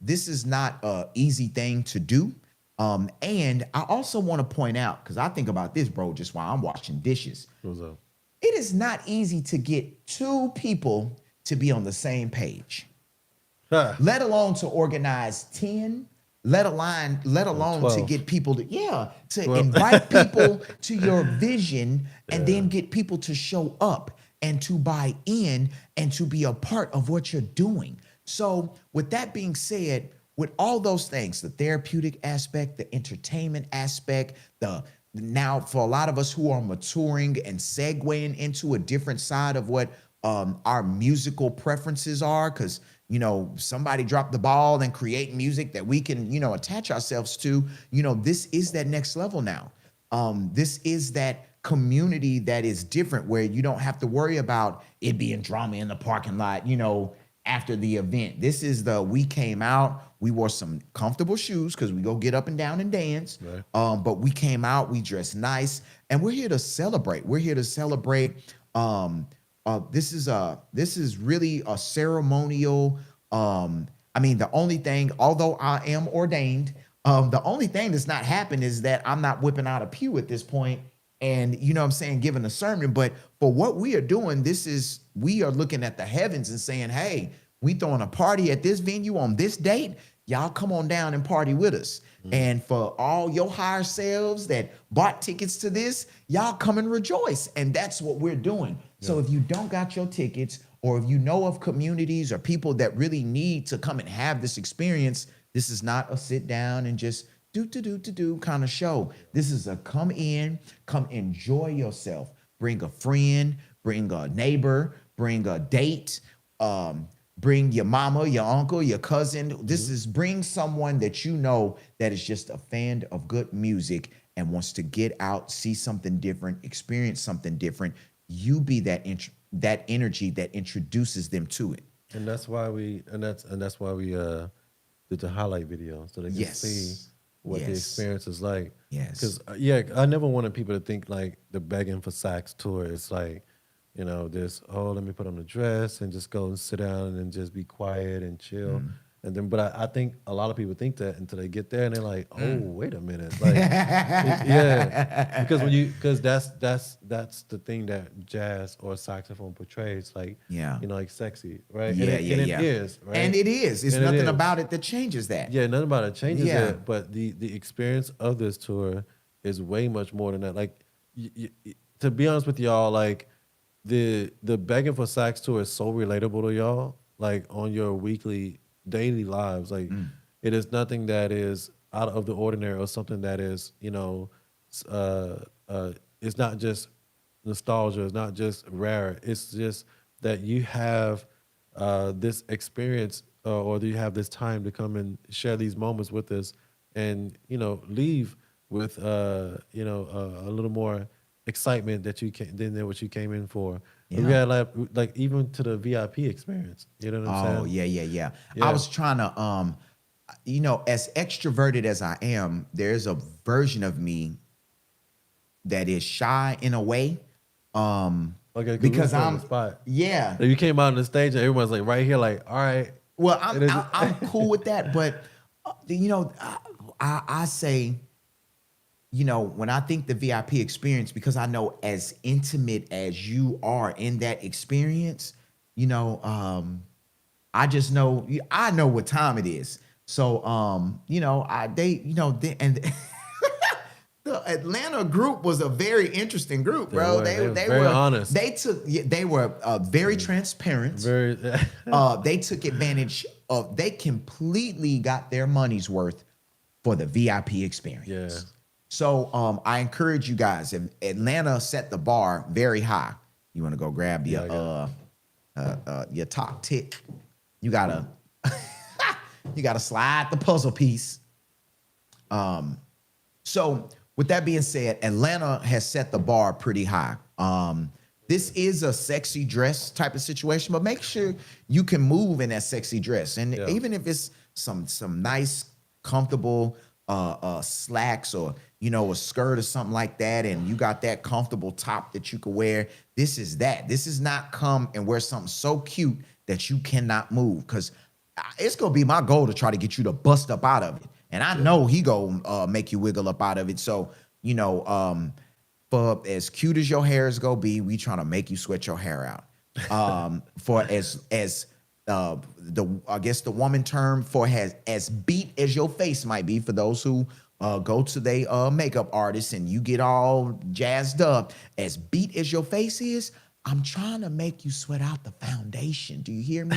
This is not an easy thing to do. And I also want to point out, because I think about this, bro, just while I'm washing dishes. What's up? It is not easy to get two people to be on the same page, let alone to organize 10, let alone to 12. get people to invite people to your vision and then get people to show up and to buy in and to be a part of what you're doing. So with that being said, with all those things, the therapeutic aspect, the entertainment aspect, now for a lot of us who are maturing and segueing into a different side of what our musical preferences are, because somebody dropped the ball and create music that we can attach ourselves to. This is that next level now. This is that community that is different, where you don't have to worry about it being drama in the parking lot after the event. This is we came out, we wore some comfortable shoes because we go get up and down and dance. Right. But we came out, we dressed nice, and we're here to celebrate. We're here to celebrate. This is really a ceremonial. The only thing, although I am ordained, the only thing that's not happened is that I'm not whipping out a pew at this point and giving a sermon. But for what we are doing, we are looking at the heavens and saying, hey, we throwing a party at this venue on this date. Y'all come on down and party with us. And for all your higher selves that bought tickets to this, y'all come and rejoice. And that's what we're doing. Yeah. So if you don't got your tickets, or if you know of communities or people that really need to come and have this experience, this is not a sit down and just do kind of show. This is a come in, come enjoy yourself. Bring a friend, bring a neighbor, bring a date, bring your mama, your uncle, your cousin. This is bring someone that you know that is just a fan of good music and wants to get out, see something different, experience something different. You be that energy that introduces them to it. And that's why we did the highlight video, so they can see what the experience is like. Yes. Because I never wanted people to think like the begging for sax tour. It's like, let me put on a dress and just go and sit down and just be quiet and chill. And then, but I think a lot of people think that until they get there and they're like, oh, wait a minute. Like, yeah. Because that's the thing that jazz or saxophone portrays, like, Yeah. like sexy, right? Yeah, and yeah, it yeah. is, right? And it is. It's And it nothing is. about it that changes that. Yeah, nothing about it changes Yeah. it, but the experience of this tour is way much more than that. Like, to be honest with y'all, like the Begging for Sax tour is so relatable to y'all, like on your weekly, daily lives. Like, it is nothing that is out of the ordinary or something that is, it's not just nostalgia. It's not just rare. It's just that you have this experience or do you have this time to come and share these moments with us and, leave with, a little more excitement that you than what you came in for. Yeah. We had like even to the VIP experience. You know what I'm saying? Oh, yeah, yeah, yeah. Yeah. I was trying to, as extroverted as I am, there's a version of me that is shy in a way. Okay, Because on I'm, the spot. yeah. Like, you came out on the stage and everyone's like right here, like, all right. Well, It is- I'm cool with that, but I say, when I think the VIP experience, because I know as intimate as you are in that experience, I just know I know what time it is. So the Atlanta group was a very interesting group, bro. They were very honest. They were very transparent. Very. They took advantage of. They completely got their money's worth for the VIP experience. Yeah. So I encourage you guys. If Atlanta set the bar very high, you want to go grab your top tick. You gotta slide the puzzle piece. So with that being said, Atlanta has set the bar pretty high. This is a sexy dress type of situation, but make sure you can move in that sexy dress. And even if it's some nice, comfortable slacks or a skirt or something like that, and you got that comfortable top that you could wear, this is that. This is not come and wear something so cute that you cannot move, because it's gonna be my goal to try to get you to bust up out of it. And I know he go make you wiggle up out of it. So, for as cute as your hair is gonna be, we trying to make you sweat your hair out. For as the woman term for as beat as your face might be, for those who go to their makeup artist and you get all jazzed up, as beat as your face is, I'm trying to make you sweat out the foundation. Do you hear me?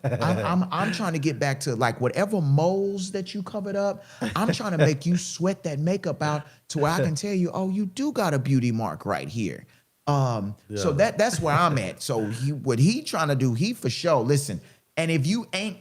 I'm trying to get back to like whatever moles that you covered up. I'm trying to make you sweat that makeup out to where I can tell you, oh, you do got a beauty mark right here. So that's where I'm at. So what he trying to do, he for sure. Listen, and if you ain't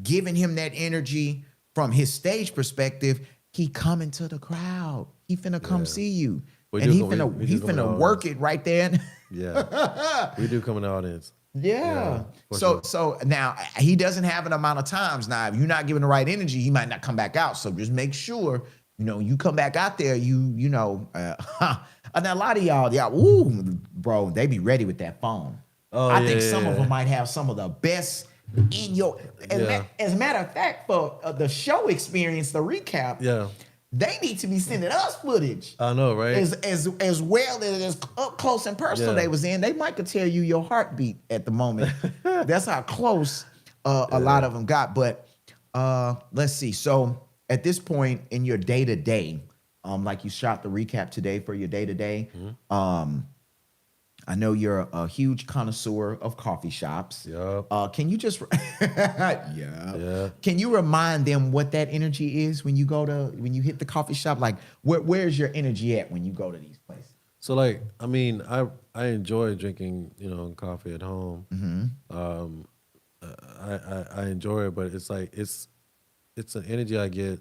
giving him that energy from his stage perspective, he coming to the crowd. He finna come see you. And he finna work it right there. Yeah, we do come in the audience. Yeah. Sure. So now he doesn't have an amount of times. Now, if you're not giving the right energy, he might not come back out. So just make sure, you come back out there, and now a lot of y'all, ooh, bro, they be ready with that phone. Oh, I think some of them might have some of the best in your, as a matter of fact, for the show experience, the recap, they need to be sending us footage. I know, right? As well as up close and personal they was in. They might could tell you your heartbeat at the moment. That's how close a lot of them got. But let's see. So at this point in your day-to-day, like you shot the recap today for your day-to-day, I know you're a huge connoisseur of coffee shops. Yep. Can you just Can you remind them what that energy is when you hit the coffee shop? Like where's your energy at when you go to these places? So like, I enjoy drinking, coffee at home. Mm-hmm. I enjoy it, but it's like it's an energy I get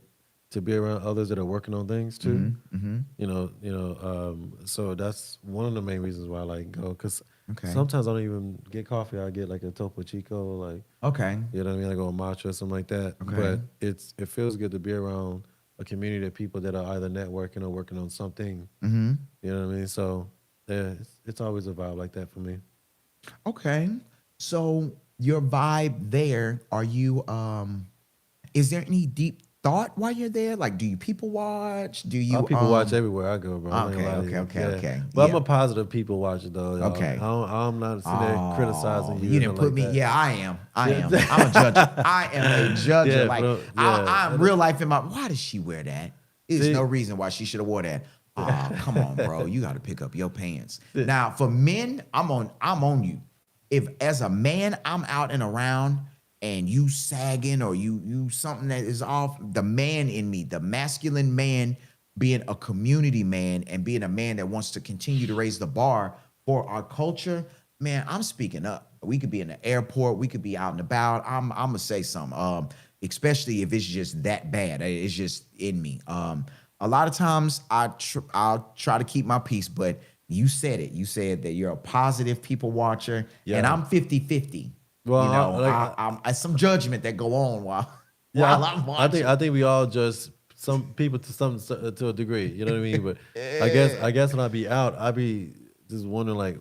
to be around others that are working on things too. Mm-hmm. So that's one of the main reasons why I like go, because Okay. sometimes I don't even get coffee. I get like a Topo Chico, like Okay. you know what I mean, like a matcha or something like that. Okay. But it feels good to be around a community of people that are either networking or working on something. Mm-hmm. You know what I mean? So yeah, it's always a vibe like that for me. Okay. So your vibe there, are you is there any deep thought while you're there? Like, do you people watch? Do you People watch everywhere I go, bro. I'm not Okay, gonna lie to you. okay. But I'm Yeah. a positive people watcher, though. Y'all. Okay. I'm not sitting there criticizing you. You or didn't nothing put like me. that. Yeah, I am. I am. I'm a judger. I am a judger. Yeah, like bro, yeah. I'm real life in my. Why does she wear that? There's See? no reason why she should have wore that. Come on, bro. You got to pick up your pants. Now, for men, I'm on you. If as a man, I'm out and around and you sagging or you something that is off, the man in me, the masculine man, being a community man and being a man that wants to continue to raise the bar for our culture, man, I'm speaking up. We could be in the airport, we could be out and about. I'm gonna say something. Especially if it's just that bad. It's just in me. A lot of times I'll try to keep my peace, but you said it. You said that you're a positive people watcher, Yeah. and I'm 50-50. Well, you know, like, I some judgment that go on while I'm I watching. think we all judge some people to a degree. You know what I mean? But I guess when I be out, I be just wondering like,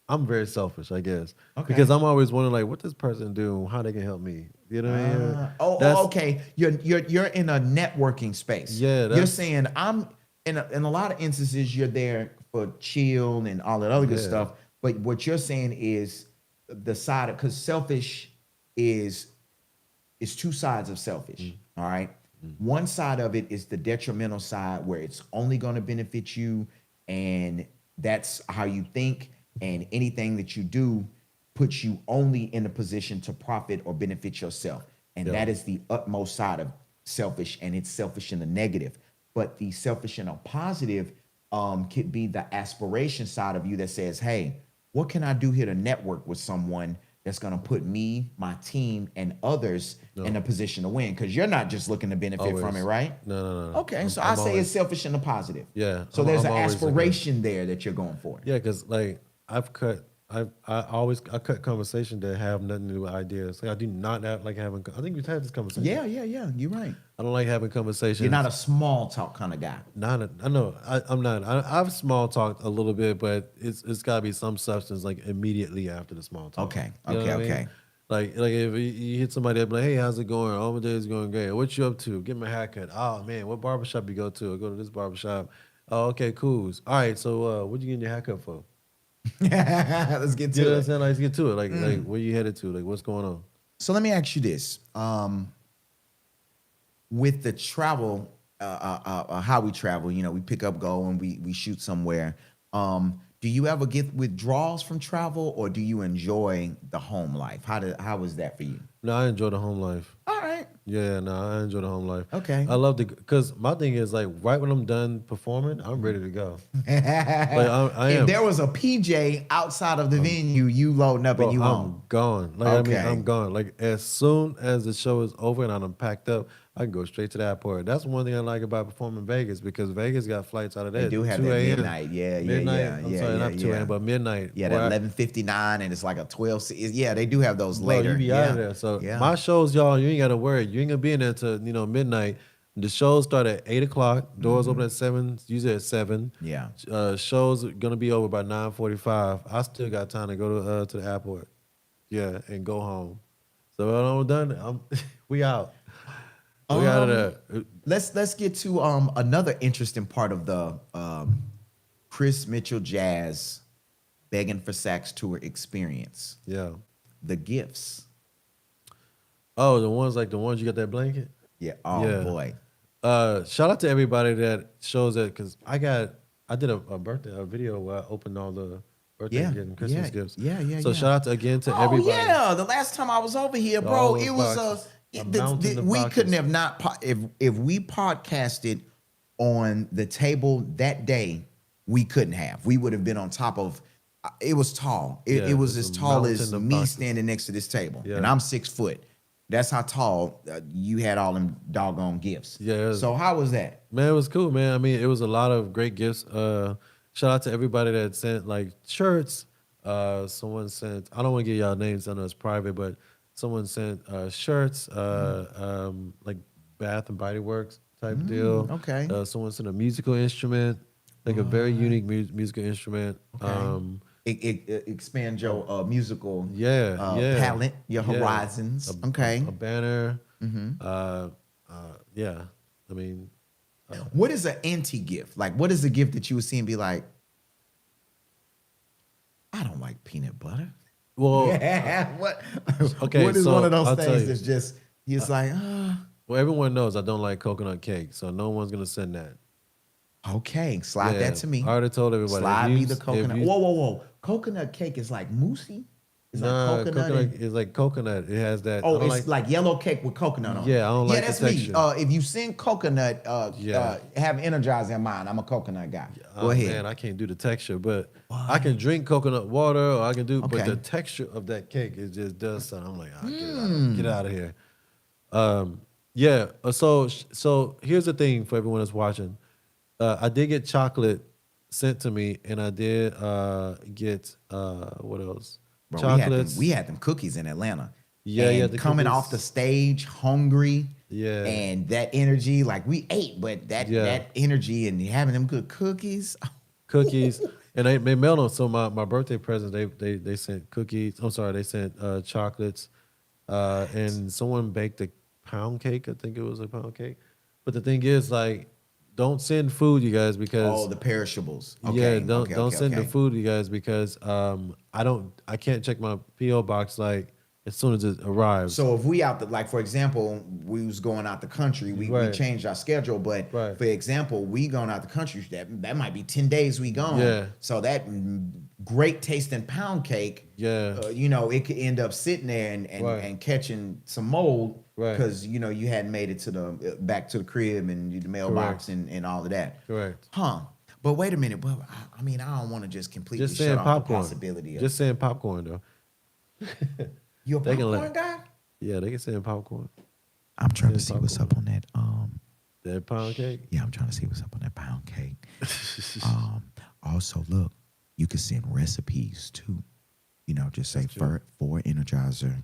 I'm very selfish, I guess, because I'm always wondering like, what this person do, how they can help me. You know what I mean? Okay. You're in a networking space. Yeah, You're saying I'm in a lot of instances you're there for chill and all that other good stuff. But what you're saying is the side of, because selfish is two sides of selfish. All right. One side of it is the detrimental side where it's only going to benefit you and that's how you think, and anything that you do puts you only in a position to profit or benefit yourself. And that is the utmost side of selfish, and it's selfish in the negative. But the selfish in a positive could be the aspiration side of you that says, hey, what can I do here to network with someone that's going to put me, my team, and others in a position to win? Because you're not just looking to benefit from it, right? No. Okay, so I say it's selfish in the positive. Yeah. So there's an always aspiration there that you're going for. Yeah, because like I cut conversation that have nothing to do with ideas. Like I do not like having. I think we've had this conversation. Yeah. You're right. I don't like having conversations. You're not a small talk kind of guy. I know. I'm not. I've small talked a little bit, but it's got to be some substance like immediately after the small talk. Okay. You know what I mean? Okay. Like if you hit somebody up like, hey, how's it going? Oh, my day is going great. What you up to? Get my haircut. Oh man, what barbershop you go to? I go to this barbershop. Oh, okay, cool. All right, so what you getting your haircut for? Let's get to You know what it. I'm saying? Like, let's get to it. Like where you headed to? Like what's going on? So let me ask you this: with the travel, how we travel, you know, we pick up, go, and we shoot somewhere. Do you ever get withdrawals from travel, or do you enjoy the home life? How was that for you? No, I enjoy the home life. All right. Yeah, no, I enjoy the home life. Okay. I love because my thing is like right when I'm done performing, I'm ready to go. Like I am. If there was a PJ outside of the venue, you loading up and you I'm home. gone. Like Okay. I mean, I'm gone. Like as soon as the show is over and I'm packed up, I can go straight to the airport. That's one thing I like about performing in Vegas because Vegas got flights out of there. They do have 2 that a.m. midnight. Yeah. I'm sorry, not 2 a.m., but midnight. Yeah, that 11:59 and it's like a 12. Yeah, they do have those Bro, later. you be out of there. So my shows, y'all, you ain't got to worry. You ain't gonna be in there till midnight. The shows start at 8 o'clock. Doors open at 7. Usually at 7. Yeah. Shows gonna be over by 9:45. I still got time to go to the airport. Yeah, and go home. So when I'm done, we out. We out of there. Let's get to another interesting part of the Chris Mitchell Jazz Begging for Sax tour experience. Yeah. The gifts. Oh, the ones you got that blanket? Yeah. Oh Yeah. boy. Shout out to everybody that shows that because I did a video where I opened all the birthday and Christmas gifts. Yeah. So shout out again to Oh everybody. yeah, the last time I was over here, bro, All those it was boxes. Mountain of we boxes. couldn't have not if we podcasted on the table that day, we couldn't have. We would have been on top of. It was tall. It was as a tall as mountain of me boxes. standing next to this table, Yeah. and I'm 6 foot. That's how tall you had all them doggone gifts. Yeah. So how was that? Man, it was cool, man. I mean, it was a lot of great gifts. Shout out to everybody that sent like shirts. Someone sent. I don't want to give y'all names. I know it's private, but someone sent shirts. Like Bath and Body Works type deal. Okay. Someone sent a musical instrument, like a very unique musical instrument. Okay. expand your musical Yeah, yeah, palette, your yeah. horizons. Okay. A banner. Yeah. I mean, What is an anti-gift? Like, what is a gift that you would see and be like, I don't like peanut butter? well, What? okay, What is so one of those I'll tell things you. that's just, it's like, well, everyone knows I don't like coconut cake, so no one's gonna send that. okay, slide Yeah, that to me. I already told everybody. Slide me the If coconut. you, Whoa, whoa, whoa. Coconut cake is like moussey? It's like nah, coconut. coconut And, is like coconut. It has that. I oh, don't it's like yellow cake with coconut on it. Yeah, I don't like the that's me. texture. If you send coconut, Yeah. have Energizer in mind. I'm a coconut guy. Go Oh ahead. man, I can't do the texture, but I can drink coconut water, or I can do. But Okay. the texture of that cake, it just does something. I'm like, get out of here. Yeah. So here's the thing for everyone that's watching. I did get chocolate sent to me, and I did get what else? Bro, Chocolates. we had them cookies in Atlanta. Yeah, and yeah, the coming cookies. off the stage hungry. Yeah. And that energy, like we ate, but that energy and having them good cookies. Cookies, and they mailed them. So my birthday present, they sent cookies. I'm sorry, they sent chocolates, and someone baked a pound cake. I think it was a pound cake. But the thing is, like, don't send food, you guys, because The perishables. yeah, don't send the food, you guys, because I can't check my PO box like as soon as it arrives. So if we like for example, we was going out the country, we changed our schedule, but for example, we going out the country, that might be 10 days we gone. Yeah. So that great tasting pound cake, it could end up sitting there and catching some mold because you hadn't made it to the back to the crib and the mailbox and all of that. Correct. Huh. But wait a minute. But I mean, I don't want to just completely Just shut saying off popcorn. the possibility of Just saying popcorn though. you a They can popcorn guy? Yeah, they can send popcorn. I'm trying to Send see what's up on that. That pound cake. Yeah, I'm trying to see what's up on that pound cake. Also, look, you can send recipes too. Just say four Energizer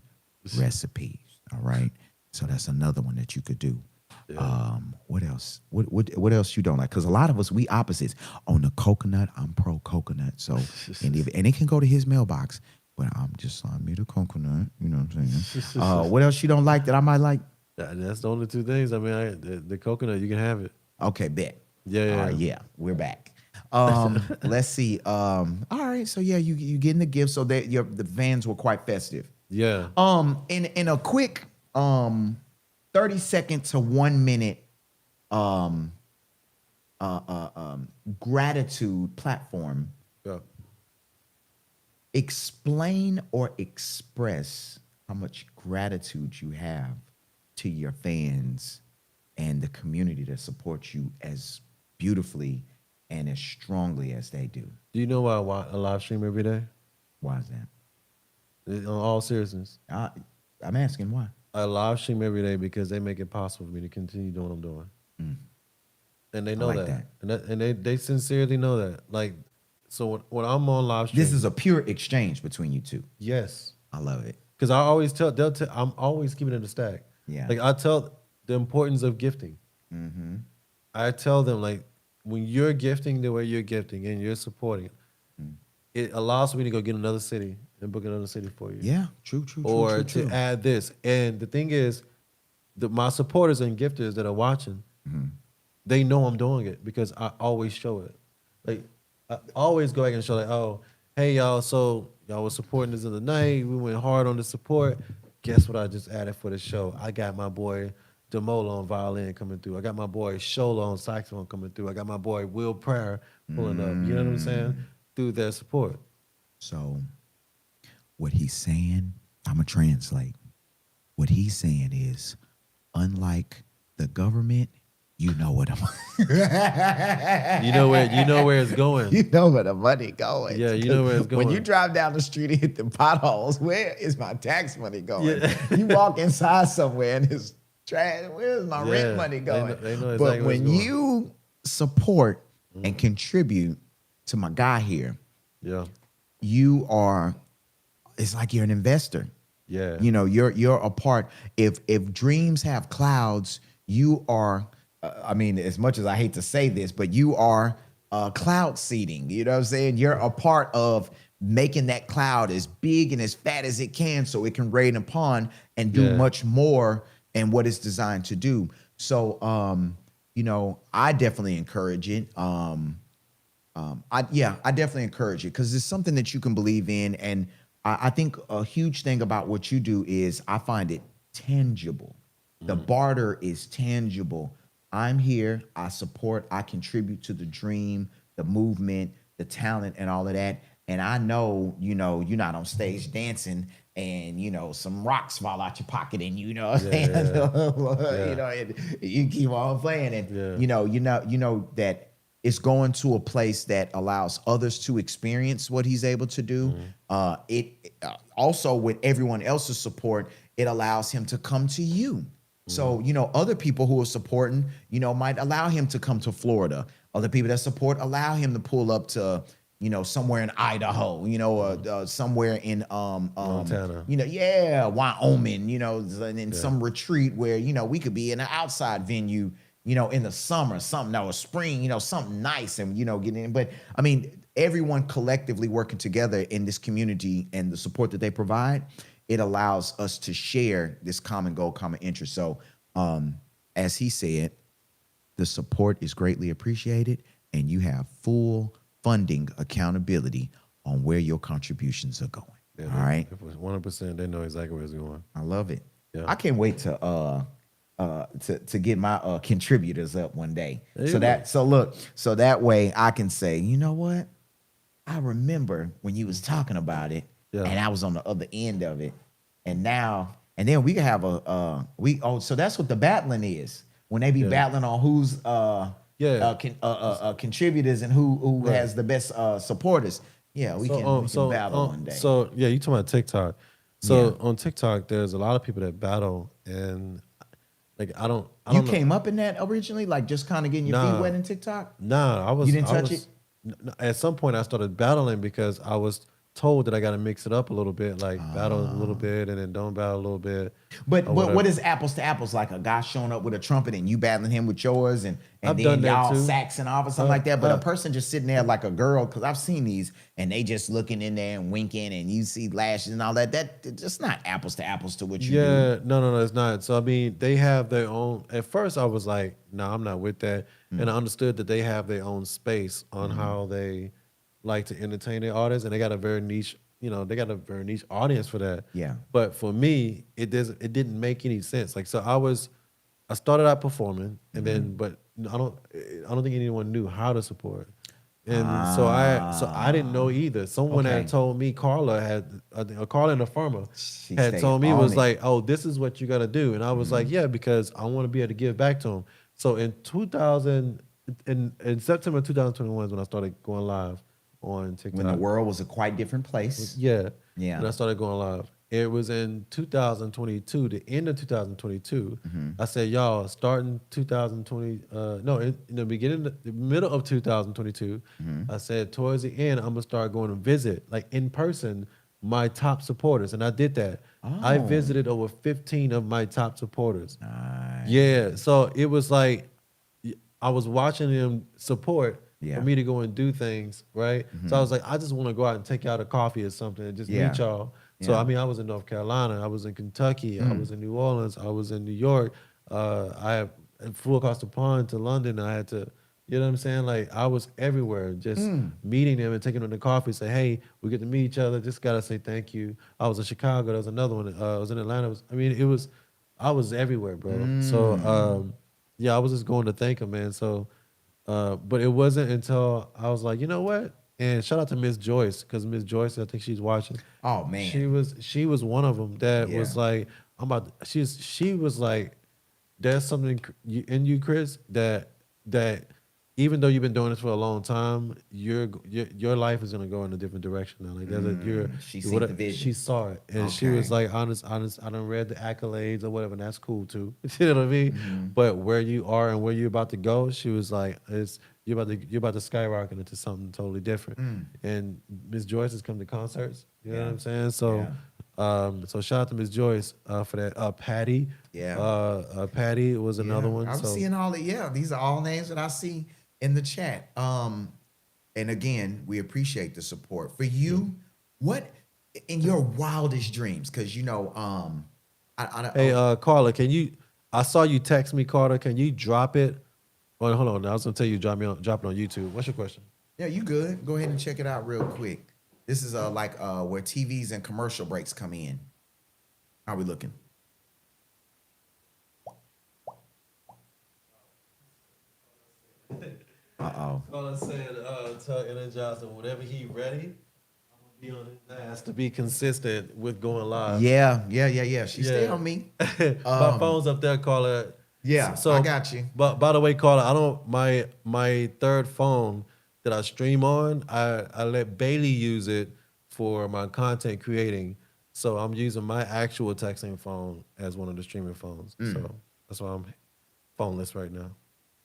recipes. All right. So that's another one that you could do. Yeah. What else? What else you don't like? Because a lot of us, we opposites. On the coconut, I'm pro coconut. So and it can go to his mailbox. But I'm just slide me the coconut. You know what I'm saying? What else you don't like that I might like? That's the only two things. I mean, the coconut, you can have it. Okay, bet. Yeah. All right, yeah, we're back. Let's see. All right, so yeah, you getting the gift. So that the vans were quite festive. Yeah. In a quick 30-second to 1 minute gratitude platform. Yeah. Explain or express how much gratitude you have to your fans and the community that supports you as beautifully and as strongly as they do. Do you know why I watch a live stream every day? Why is that? In all seriousness, I'm asking why. I live stream every day because they make it possible for me to continue doing what I'm doing. And they know like that. And they sincerely know that. Like, so when I'm on live stream, This is a pure exchange between you two. yes. I love it. Because I always tell, I'm always keeping it a stack. Yeah. Like I tell the importance of gifting. I tell them, like, when you're gifting the way you're gifting and you're supporting, it allows me to go get another city and book another city for you. Yeah, true. Or to add this. And the thing is, my supporters and gifters that are watching, they know I'm doing it because I always show it. Like, I always go back and show, like, oh, hey, y'all, so y'all was supporting this other night. We went hard on the support. Guess what I just added for the show? I got my boy Demola on violin coming through. I got my boy Shola on saxophone coming through. I got my boy Will Prayer pulling up. You know what I'm saying? Through their support. So what he's saying, I'm going to translate. What he's saying is, unlike the government, you know what I'm You know where it's going. You know where the money going. Yeah, you know where it's going. When you drive down the street and hit the potholes, where is my tax money going? You walk inside somewhere and it's trash. Where's my rent money going? They know exactly but where when it's going. you support and contribute to my guy here, Yeah. you are, it's like you're an investor. Yeah. You know, you're a part. If dreams have clouds, you are, I mean, as much as I hate to say this, but you are cloud seeding. You know what I'm saying? You're a part of making that cloud as big and as fat as it can so it can rain upon and do Yeah. much more and what it's designed to do. So I definitely encourage it. I definitely encourage it because it's something that you can believe in. And I think a huge thing about what you do is I find it tangible. The barter is tangible. I'm here, I support, I contribute to the dream, the movement, the talent, and all of that. And I know, you're not on stage dancing and some rocks fall out your pocket and what I'm saying? Yeah. And you keep on playing and Yeah. that it's going to a place that allows others to experience what he's able to do. It also with everyone else's support, it allows him to come to you. So, other people who are supporting, might allow him to come to Florida. Other people that support allow him to pull up to, somewhere in Idaho, somewhere in Montana. Wyoming, in some retreat where, we could be in an outside venue, in the summer, something or spring, something nice and, getting in. But I mean, everyone collectively working together in this community and the support that they provide, it allows us to share this common goal, common interest. So, as he said, the support is greatly appreciated, and you have full funding accountability on where your contributions are going. Yeah, All right, 100%. They know exactly where it's going. I love it. Yeah. I can't wait to get my contributors up one day. So that way I can say, you know what? I remember when you was talking about it, and I was on the other end of it, and then we can have so that's what the battling is when they be battling on who's contributors and who has the best supporters. Yeah, we can battle one day. So yeah, you talking about TikTok. So on TikTok, there's a lot of people that battle, and like I don't You know. came up in that originally, like just kind of getting your feet wet in TikTok? Nah, You didn't touch it? At some point, I started battling because I was told that I got to mix it up a little bit, like battle a little bit and then don't battle a little bit. But what is apples to apples? Like a guy showing up with a trumpet and you battling him with yours, and I've then done that y'all too. saxing off or something like that. But a person just sitting there like a girl, because I've seen these, and they just looking in there and winking, and you see lashes and all that. That just not apples to apples to what you do. Yeah, no, it's not. So I mean, they have their own. At first, I was like, no, I'm not with that, and I understood that they have their own space on how they like to entertain their artists, and they got a very niche. They got a very niche audience for that. Yeah. But for me, it didn't make any sense. Like, so I started out performing, and then, but I don't think anyone knew how to support. And so I didn't know either. Someone had told me, Carla in the Farmer had told me, was like, oh, this is what you got to do. And I was like, yeah, because I want to be able to give back to them. So in September 2021 is when I started going live on TikTok. When the world was a quite different place. Yeah. Yeah. When I started going live. It was in 2022, the end of 2022. I said, y'all, starting 2020, in the middle of 2022, I said, towards the end, I'm going to start going to visit, like in person, my top supporters. And I did that. I visited over 15 of my top supporters. Nice. Yeah. So it was like, I was watching them support for me to go and do things, right? So I was like, I just want to go out and take out a coffee or something and just meet y'all. So I mean, I was in North Carolina, I was in Kentucky, I was in New Orleans, I was in New York. I flew across the pond to London. I had to, you know what I'm saying? Like I was everywhere, just meeting them and taking them to coffee. Say, hey, we get to meet each other. Just gotta say thank you. I was in Chicago. There was another one. I was in Atlanta. I was everywhere, bro. So yeah, I was just going to thank them, man. So, but it wasn't until I was like, you know what? And shout out to Miss Joyce, because Miss Joyce, I think she's watching. Oh man, she was one of them that was like, she was like, there's something in you, Chris, that even though you've been doing this for a long time, your life is gonna go in a different direction now. Like she seen the vision. She saw it, and she was like, honest. I done read the accolades or whatever, and that's cool too. You know what I mean? But where you are and where you're about to go, she was like, you're about to skyrocket into something totally different. And Miss Joyce has come to concerts. You know what I'm saying? So. So shout out to Miss Joyce for that. Patty, Patty was another one. I'm seeing all the these are all names that I see in the chat. and again, we appreciate the support. For you, what in your wildest dreams? Because Hey, Carla, can you? I saw you text me, Carter. Can you drop it? Oh, hold on. I was gonna tell you drop it on YouTube. What's your question? yeah, you good. Go ahead and check it out real quick. This is where TVs and commercial breaks come in. How we looking? Uh-oh. Carla said, tell Energizer whenever he ready, I'm gonna be on his ass to be consistent with going live. Yeah. She stay on me. My phone's up there, Carla. Yeah, I got you. But by the way, Carla, I don't my third phone that I stream on, I let Bailey use it for my content creating. So I'm using my actual texting phone as one of the streaming phones. So that's why I'm phoneless right now.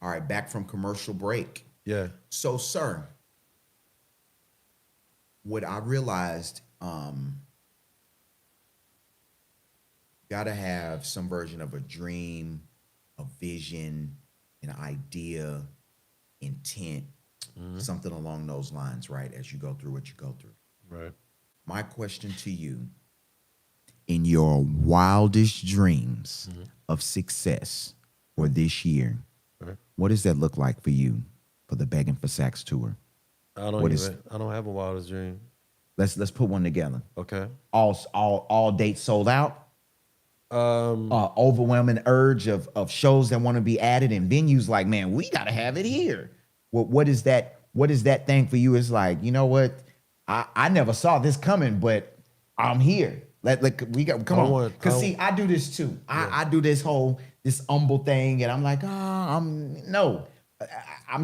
All right, back from commercial break. Yeah. So, sir, what I realized, gotta have some version of a dream, a vision, an idea, intent, something along those lines, right? As you go through what you go through. Right. My question to you, in your wildest dreams of success for this year, what does that look like for you for the Begging for Sax tour? I don't have a wildest dream. Let's put one together. Okay. All dates sold out. Um, Overwhelming urge of shows that want to be added and venues like, man, we gotta have it here. What is that? What is that thing for you? It's like, you know what? I never saw this coming, but I'm here. Come on. Because see, I do this too. I do this humble thing, and I'm like, I'm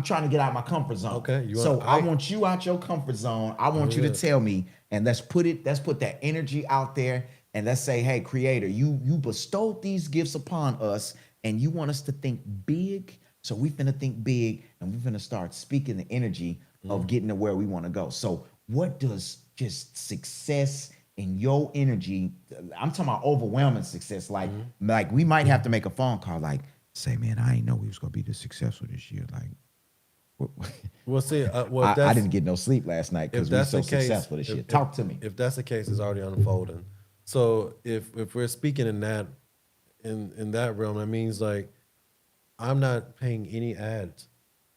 trying to get out of my comfort zone. Okay. I want you out your comfort zone. I want you to tell me, and let's put that energy out there, and let's say, hey, creator, you bestowed these gifts upon us, and you want us to think big. So we finna think big, and we finna start speaking the energy of getting to where we want to go. So what does just success in your energy? I'm talking about overwhelming success. Like we might have to make a phone call, like, say, man, I ain't know we was gonna be this successful this year. Like, We'll see. I didn't get no sleep last night because we were so successful this year. Talk to me. If that's the case, it's already unfolding. So if we're speaking in that realm, that means like I'm not paying any ads,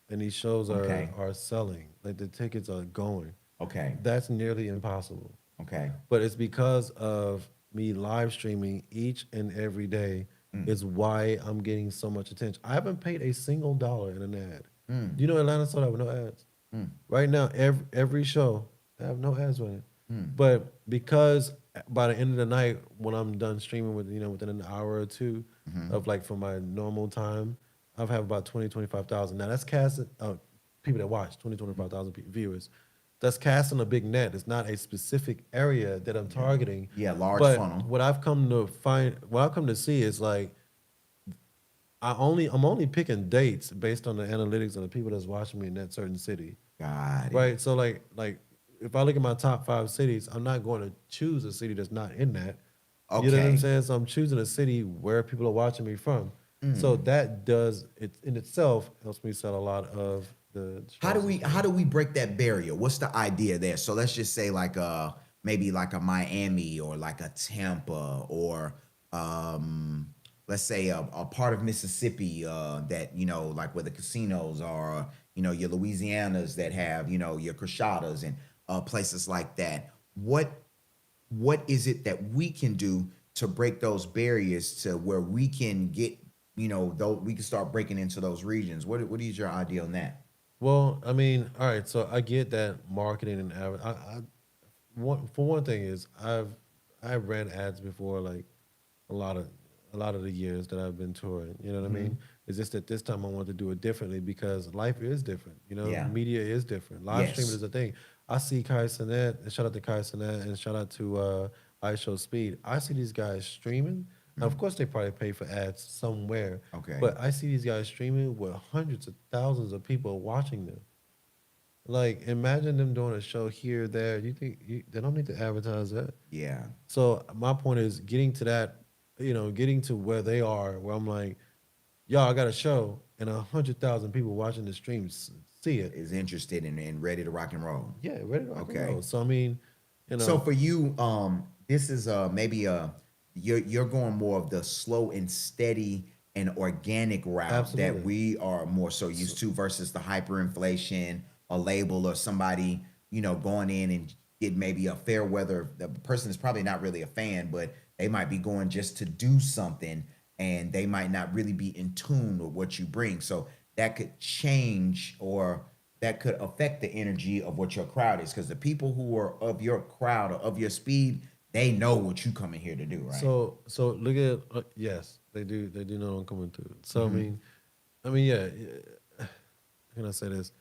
and these shows are selling. Like the tickets are going. Okay. That's nearly impossible. Okay. But it's because of me live streaming each and every day is why I'm getting so much attention. I haven't paid a single dollar in an ad. You know, Atlanta sold out with no ads. Right now, every show, I have no ads with it. But because by the end of the night, when I'm done streaming within an hour or two of like from my normal time, I've have about 25,000. Now that's casting people that watch, 25,000 viewers. That's casting a big net. It's not a specific area that I'm targeting. Yeah, large but funnel. What I've come to see is like I'm only picking dates based on the analytics of the people that's watching me in that certain city. Got it. Right. So like if I look at my top 5 cities, I'm not going to choose a city that's not in that. Okay. You know what I'm saying? So I'm choosing a city where people are watching me from. So that does it in itself helps me sell a lot of the. How do we break that barrier? What's the idea there? So let's just say like maybe like a Miami or like a Tampa or let's say a part of Mississippi that like where the casinos are, your Louisianas that have your Creshadas and places like that. What is it that we can do to break those barriers to where we can get we can start breaking into those regions? What is your idea on that? Well, I mean, all right. So I get that marketing and for one thing is I've ran ads before, like a lot of the years that I've been touring. You know what I mean? It's just that this time I want to do it differently because life is different. Media is different. Live streaming is a thing. I see Kai Sinet, and shout out to Kai Sinet, and shout out to iShow Speed. I see these guys streaming. Now, of course, they probably pay for ads somewhere. Okay. But I see these guys streaming with hundreds of thousands of people watching them. Like, imagine them doing a show here, there. You think they don't need to advertise that? Yeah. So my point is getting to that, getting to where they are, where I'm like, y'all, I got a show, and 100,000 people watching the stream see it. is interested and ready to rock and roll. Yeah, ready to rock and Okay. roll. So I mean, you know, So for you, this is maybe you're going more of the slow and steady and organic route that absolutely. we are more so used to versus the hyperinflation, a label or somebody, going in and get maybe a fair weather. The person is probably not really a fan, but they might be going just to do something and they might not really be in tune with what you bring. So that could change or that could affect the energy of what your crowd is because the people who are of your crowd or of your speed, they know what you coming here to do, right? So look at yes, they do. They do know I'm coming through. So I mean, yeah. How can I say this?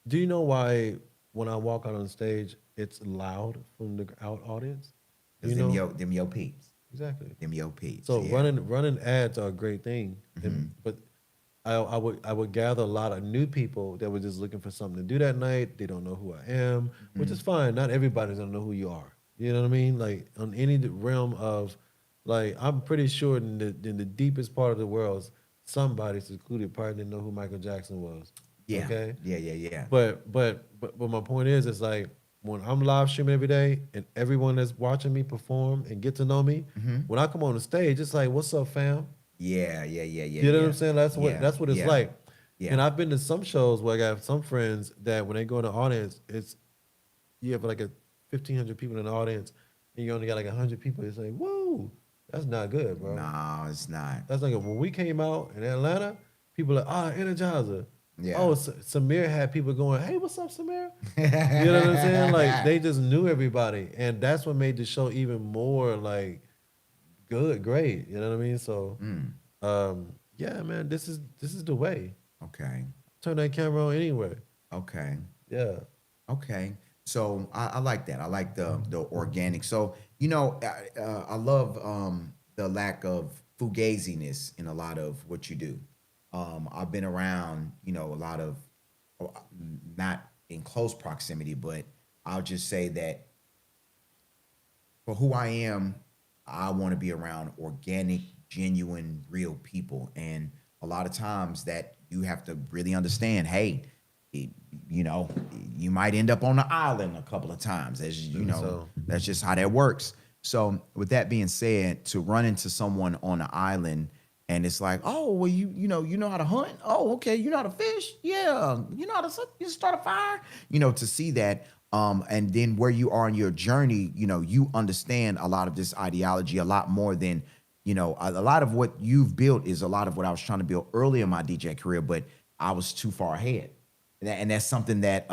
Do you know why when I walk out on stage, it's loud from the out audience? Do Because you know them yo peeps. exactly? Them yo peeps. So Yeah. running ads are a great thing, but I would gather a lot of new people that were just looking for something to do that night. They don't know who I am, which is fine. Not everybody's gonna know who you are. You know what I mean? Like on any realm of, like I'm pretty sure in the deepest part of the world, somebody secluded probably didn't know who Michael Jackson was. Yeah. Okay, Yeah. but my point is, it's like when I'm live streaming every day and everyone that's watching me perform and get to know me, when I come on the stage, it's like, "What's up, fam?" Yeah. You know what I'm saying? That's what it's Yeah. like. Yeah. And I've been to some shows where I got some friends that when they go in the audience, it's you have like a 1,500 people in the audience, and you only got like 100 people. It's like, whoa, that's not good, bro. No, it's not. That's like when we came out in Atlanta, people like, Energizer. Yeah. Oh, Samir had people going, hey, what's up, Samir? You know what I'm saying? Like they just knew everybody, and that's what made the show even more like great. You know what I mean? So, yeah, man, this is the way. Okay. Turn that camera on anyway. Okay. Yeah. Okay. So I like that. I like the organic. So I love the lack of fugaziness in a lot of what you do. I've been around, a lot of not in close proximity, but I'll just say that for who I am, I want to be around organic, genuine, real people. And a lot of times that you have to really understand, hey, it, you might end up on the island a couple of times. As you know, So that's just how that works. So with that being said, to run into someone on the island and it's like, oh, well, you know how to hunt? Oh, okay, you know how to fish? Yeah. You know how to start a fire? To see that. And then where you are in your journey, you understand a lot of this ideology a lot more than, a lot of what you've built is a lot of what I was trying to build early in my DJ career, but I was too far ahead. And that's something that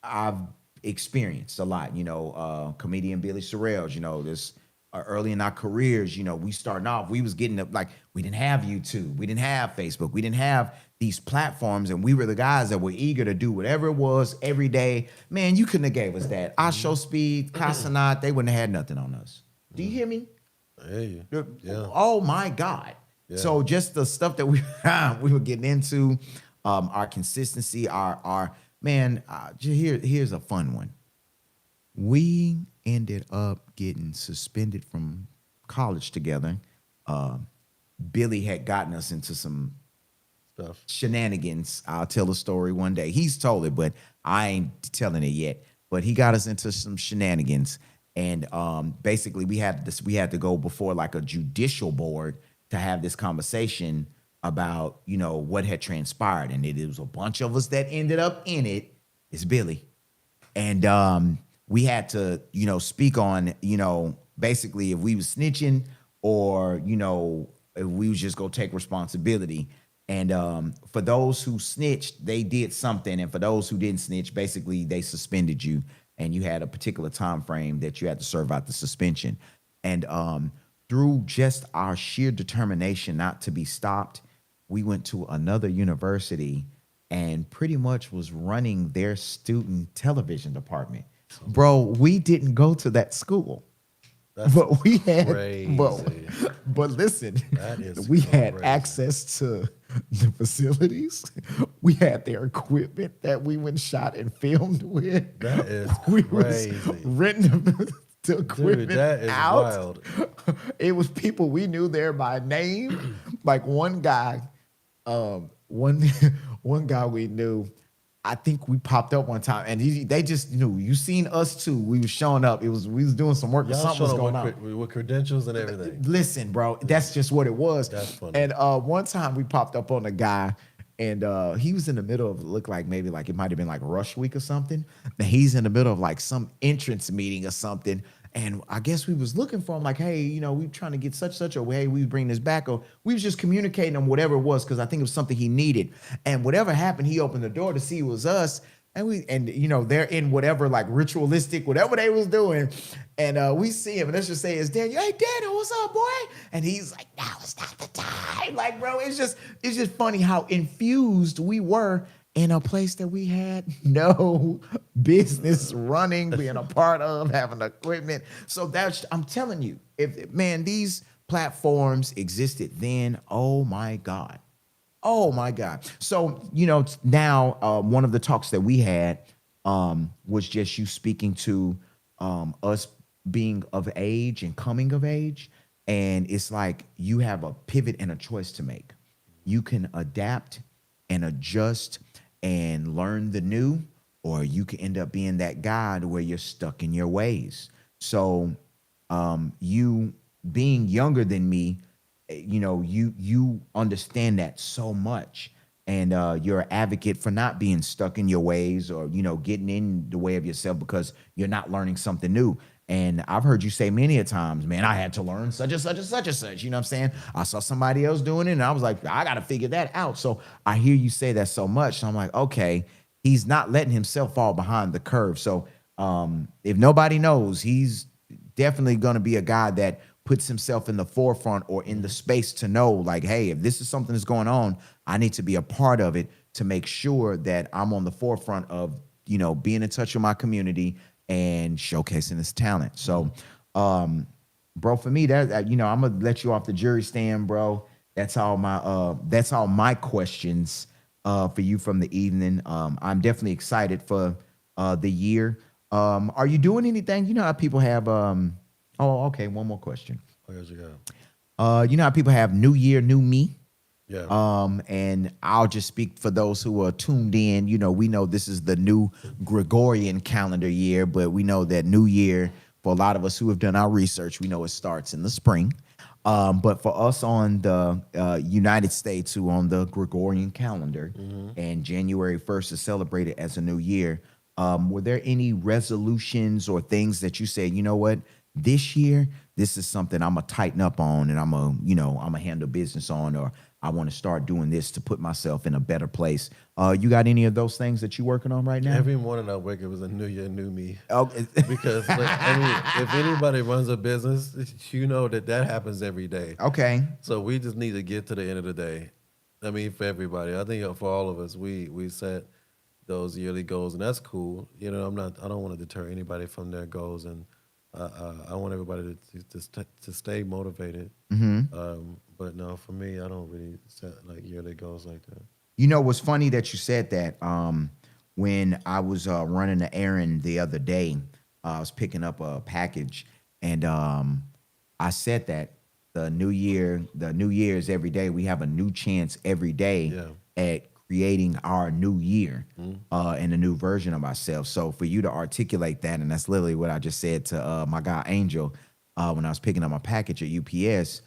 I've experienced a lot. Comedian Billy Sorrells, this early in our careers, we starting off, we was getting up, like, we didn't have YouTube, we didn't have Facebook, we didn't have these platforms, and we were the guys that were eager to do whatever it was every day. Man, you couldn't have gave us that. Our show speed, Casanat, they wouldn't have had nothing on us. Do you hear me? I hear you. Yeah. Oh my God. Yeah. So just the stuff that we were getting into, our consistency, our man. Here's a fun one. We ended up getting suspended from college together. Billy had gotten us into some Stuff. shenanigans. I'll tell a story one day. He's told it, but I ain't telling it yet. But he got us into some shenanigans, and basically we had to go before like a judicial board to have this conversation about what had transpired, and it was a bunch of us that ended up in it. It's Billy, and we had to speak on basically if we was snitching or if we was just gonna take responsibility. And for those who snitched, they did something, and for those who didn't snitch, basically they suspended you, and you had a particular time frame that you had to serve out the suspension. And through just our sheer determination not to be stopped, we went to another university and pretty much was running their student television department. Bro, we didn't go to that school. That's but we had crazy. but listen, That is we had crazy. access to the facilities. We had their equipment that we went shot and filmed with. That is we crazy. was renting the equipment Dude, that is out. wild. It was people we knew there by name. Like one guy, one one guy we knew, I think we popped up one time, and they just knew. You seen us too. We was showing up. We was doing some work. Or Y'all something was showed going up on. with credentials and everything. Listen, bro, that's just what it was. That's funny. And one time we popped up on a guy, and he was in the middle of looked like maybe like it might have been like rush week or something. And he's in the middle of like some entrance meeting or something. And I guess we was looking for him, like, hey, we trying to get such a way. We bring this back, or we was just communicating on whatever it was because I think it was something he needed. And whatever happened, he opened the door to see it was us. And they're in whatever like ritualistic whatever they was doing, and we see him, and let's just say it's Daniel. Hey Daniel, what's up, boy? And he's like, now it's not the time. Like, bro, it's just funny how infused we were in a place that we had no business running, being a part of, having equipment. So I'm telling you, if man, these platforms existed then, oh my God. Oh my God. So, now one of the talks that we had was just you speaking to us being of age and coming of age. And it's like you have a pivot and a choice to make. You can adapt and adjust and learn the new, or you can end up being that guy to where you're stuck in your ways. So you being younger than me, you understand that so much, and you're an advocate for not being stuck in your ways, or getting in the way of yourself because you're not learning something new. And I've heard you say many a times, man, I had to learn such and such and such and such. You know what I'm saying? I saw somebody else doing it, and I was like, I got to figure that out. So I hear you say that so much. So I'm like, okay, he's not letting himself fall behind the curve. So if nobody knows, he's definitely going to be a guy that puts himself in the forefront or in the space to know, like, hey, if this is something that's going on, I need to be a part of it to make sure that I'm on the forefront of, being in touch with my community and showcasing his talent. So, bro, for me, that I'm gonna let you off the jury stand, bro. That's all my questions for you from the evening. I'm definitely excited for the year. Are you doing anything? You know how people have okay, one more question. Where's you go? You know how people have new year, new me? Yeah. And I'll just speak for those who are tuned in. We know this is the new Gregorian calendar year, but we know that new year, for a lot of us who have done our research, we know it starts in the spring. But for us on the United States, who on the Gregorian calendar, and January 1st is celebrated as a new year, were there any resolutions or things that you said, you know what, this year, this is something I'm gonna tighten up on, and I'm gonna handle business on, or I want to start doing this to put myself in a better place. You got any of those things that you're working on right now? Every morning I wake up, it was a new year, new me. Okay. Because if anybody runs a business, that happens every day. Okay. So we just need to get to the end of the day. For everybody, I think for all of us, we set those yearly goals, and that's cool. I don't want to deter anybody from their goals, and I want everybody to stay motivated. But no, for me, I don't really set like yearly goals like that. What's funny that you said that. When I was running an errand the other day, I was picking up a package, and I said that the new year's every day. We have a new chance every day at creating our new year and a new version of ourselves. So for you to articulate that, and that's literally what I just said to my guy Angel when I was picking up my package at UPS.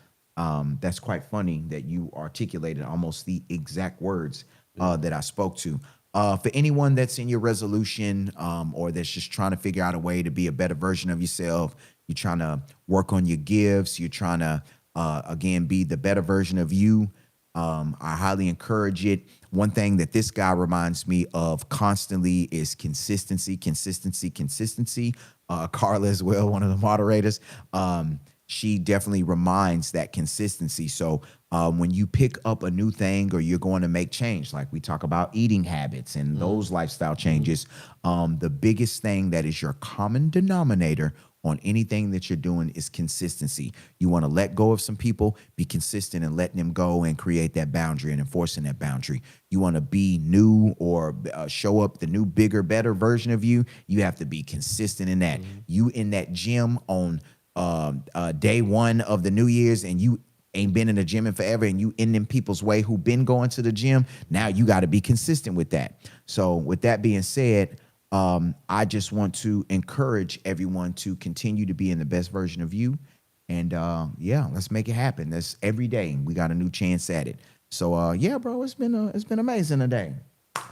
That's quite funny that you articulated almost the exact words that I spoke to. For anyone that's in your resolution or that's just trying to figure out a way to be a better version of yourself, you're trying to work on your gifts, you're trying to, again, be the better version of you, I highly encourage it. One thing that this guy reminds me of constantly is consistency. Carla as well, one of the moderators. She definitely reminds that consistency. So when you pick up a new thing or you're going to make change, like we talk about eating habits and those lifestyle changes, the biggest thing that is your common denominator on anything that you're doing is consistency. You want to let go of some people, be consistent in letting them go and create that boundary and enforcing that boundary. You want to be new or show up the new, bigger, better version of you. You have to be consistent in that. You in that gym on day one of the New Year's and you ain't been in the gym in forever and you in them people's way who been going to the gym, now you got to be consistent with that. So with that being said, I just want to encourage everyone to continue to be in the best version of you. And yeah, let's make it happen. That's every day. We got a new chance at it. So yeah, bro, it's been amazing today.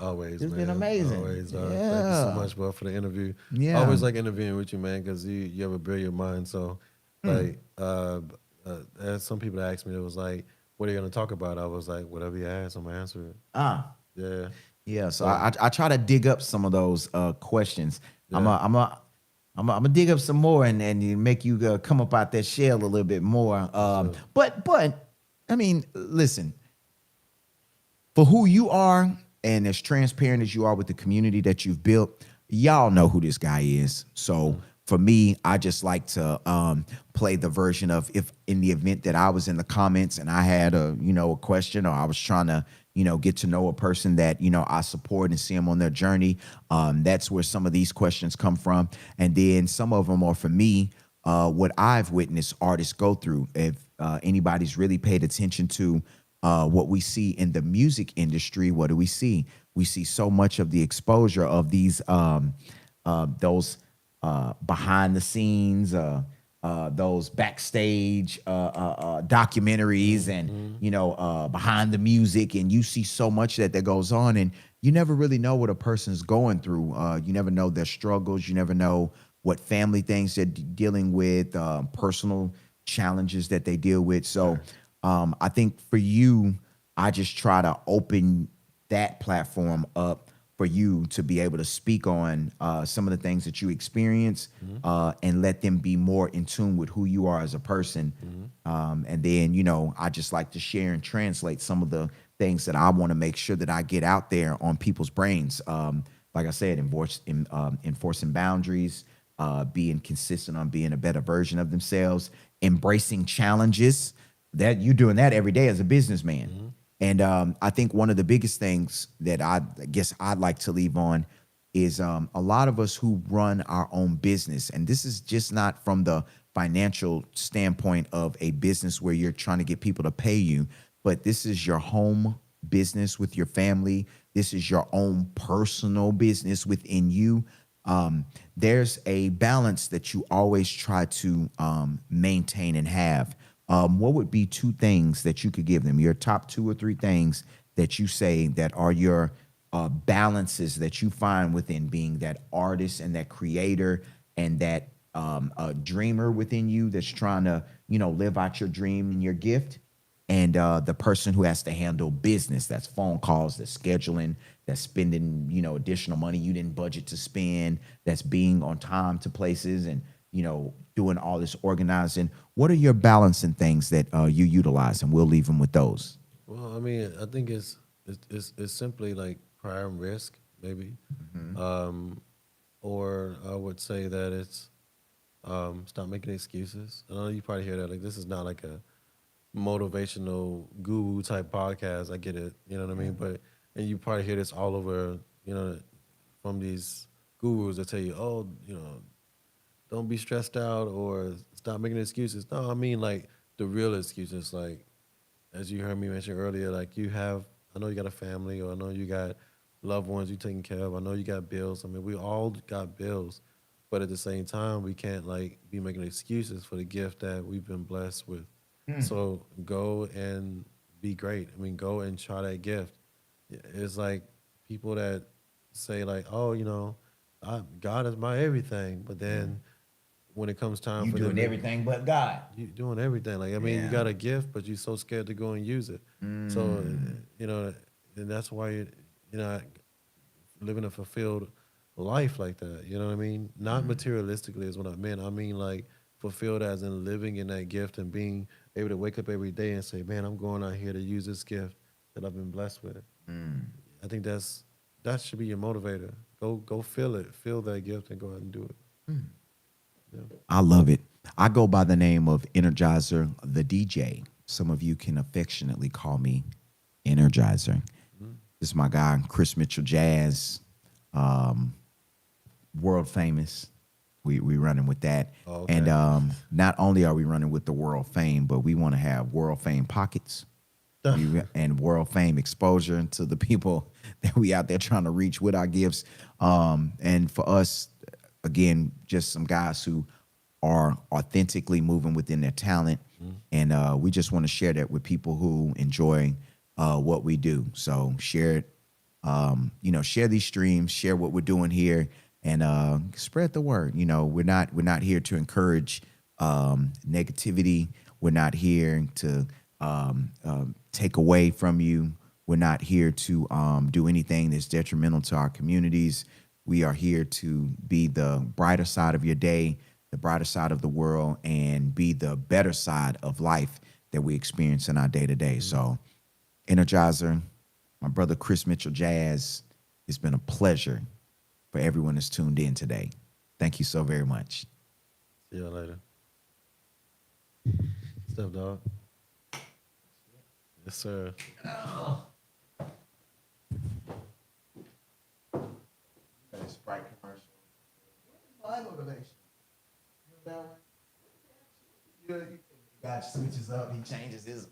Always, It's man. been amazing. Always. Thank you so Yeah. much, bro, for the interview. I Yeah. always like interviewing with you, man, because you have a brilliant mind. So, like, there's some people that asked me, it was like, what are you going to talk about? I was like, whatever you ask, I'm going to answer it. Ah. Yeah. Yeah. So So, I try to dig up some of those questions. yeah. I'm gonna dig up some more and make you come up out that shell a little bit more. Sure. But I mean, listen, for who you are and as transparent as you are with the community that you've built, y'all know who this guy is. So for me, I just like to play the version of if in the event that I was in the comments and I had a question, or I was trying to get to know a person that I support and see them on their journey. That's where some of these questions come from, and then some of them are for me. What I've witnessed artists go through. If anybody's really paid attention to what we see in the music industry, what do we see? We see so much of the exposure of these those behind the scenes, those backstage documentaries, and behind the music, and you see so much that goes on, and you never really know what a person's going through. You never know their struggles. You never know what family things they're dealing with, personal challenges that they deal with. So I think for you, I just try to open that platform up for you to be able to speak on some of the things that you experience, and let them be more in tune with who you are as a person. And then, I just like to share and translate some of the things that I want to make sure that I get out there on people's brains. Like I said, enforcing boundaries, being consistent on being a better version of themselves, embracing challenges. That you're doing that every day as a businessman. And I think one of the biggest things that I guess I'd like to leave on is a lot of us who run our own business, and this is just not from the financial standpoint of a business where you're trying to get people to pay you, but this is your home business with your family. This is your own personal business within you. There's a balance that you always try to maintain and have. What would be two things that you could give them? Your top 2 or 3 things that you say that are your balances that you find within being that artist and that creator and that dreamer within you that's trying to, live out your dream and your gift, and the person who has to handle business, that's phone calls, that's scheduling, that's spending, additional money you didn't budget to spend, that's being on time to places, and doing all this organizing. What are your balancing things that you utilize? And we'll leave them with those. Well, I mean, I think it's simply like prior and risk, maybe. Or I would say that it's stop making excuses. I know you probably hear that. Like, this is not like a motivational guru type podcast. I get it. You know what I mean? But, and you probably hear this all over, from these gurus that tell you, oh, don't be stressed out or stop making excuses. No, I mean like the real excuses. Like, as you heard me mention earlier, like I know you got a family, or I know you got loved ones you taking care of. I know you got bills. I mean, we all got bills, but at the same time, we can't like be making excuses for the gift that we've been blessed with. So go and be great. I mean, go and try that gift. It's like people that say like, oh, God is my everything, but then when it comes time You for doing them, everything but God. you doing everything. Like, I mean, you Yeah. got a gift, but you're so scared to go and use it. So, and that's why you're not living a fulfilled life like that. You know what I mean? Not materialistically is what I meant. I mean like fulfilled as in living in that gift and being able to wake up every day and say, man, I'm going out here to use this gift that I've been blessed with. I think that should be your motivator. Go feel it. Feel that gift and go out and do it. Yeah. I love it. I go by the name of Energizer the DJ. Some of you can affectionately call me Energizer. This is my guy, Chris Mitchell Jazz, world famous. We running with that. Oh, okay. And not only are we running with the world fame, but we want to have world fame pockets and world fame exposure to the people that we out there trying to reach with our gifts. And for us, again, just some guys who are authentically moving within their talent. And we just want to share that with people who enjoy what we do. So share it, share these streams, share what we're doing here, and spread the word. We're not here to encourage negativity. We're not here to take away from you. We're not here to do anything that's detrimental to our communities. We are here to be the brighter side of your day, the brighter side of the world, and be the better side of life that we experience in our day-to-day. So, Energizer, my brother Chris Mitchell Jazz, it's been a pleasure for everyone that's tuned in today. Thank you so very much. See you later. What's up, dog? Yes, sir. Sprite commercial. My motivation. You that one? You God switches up. He changes his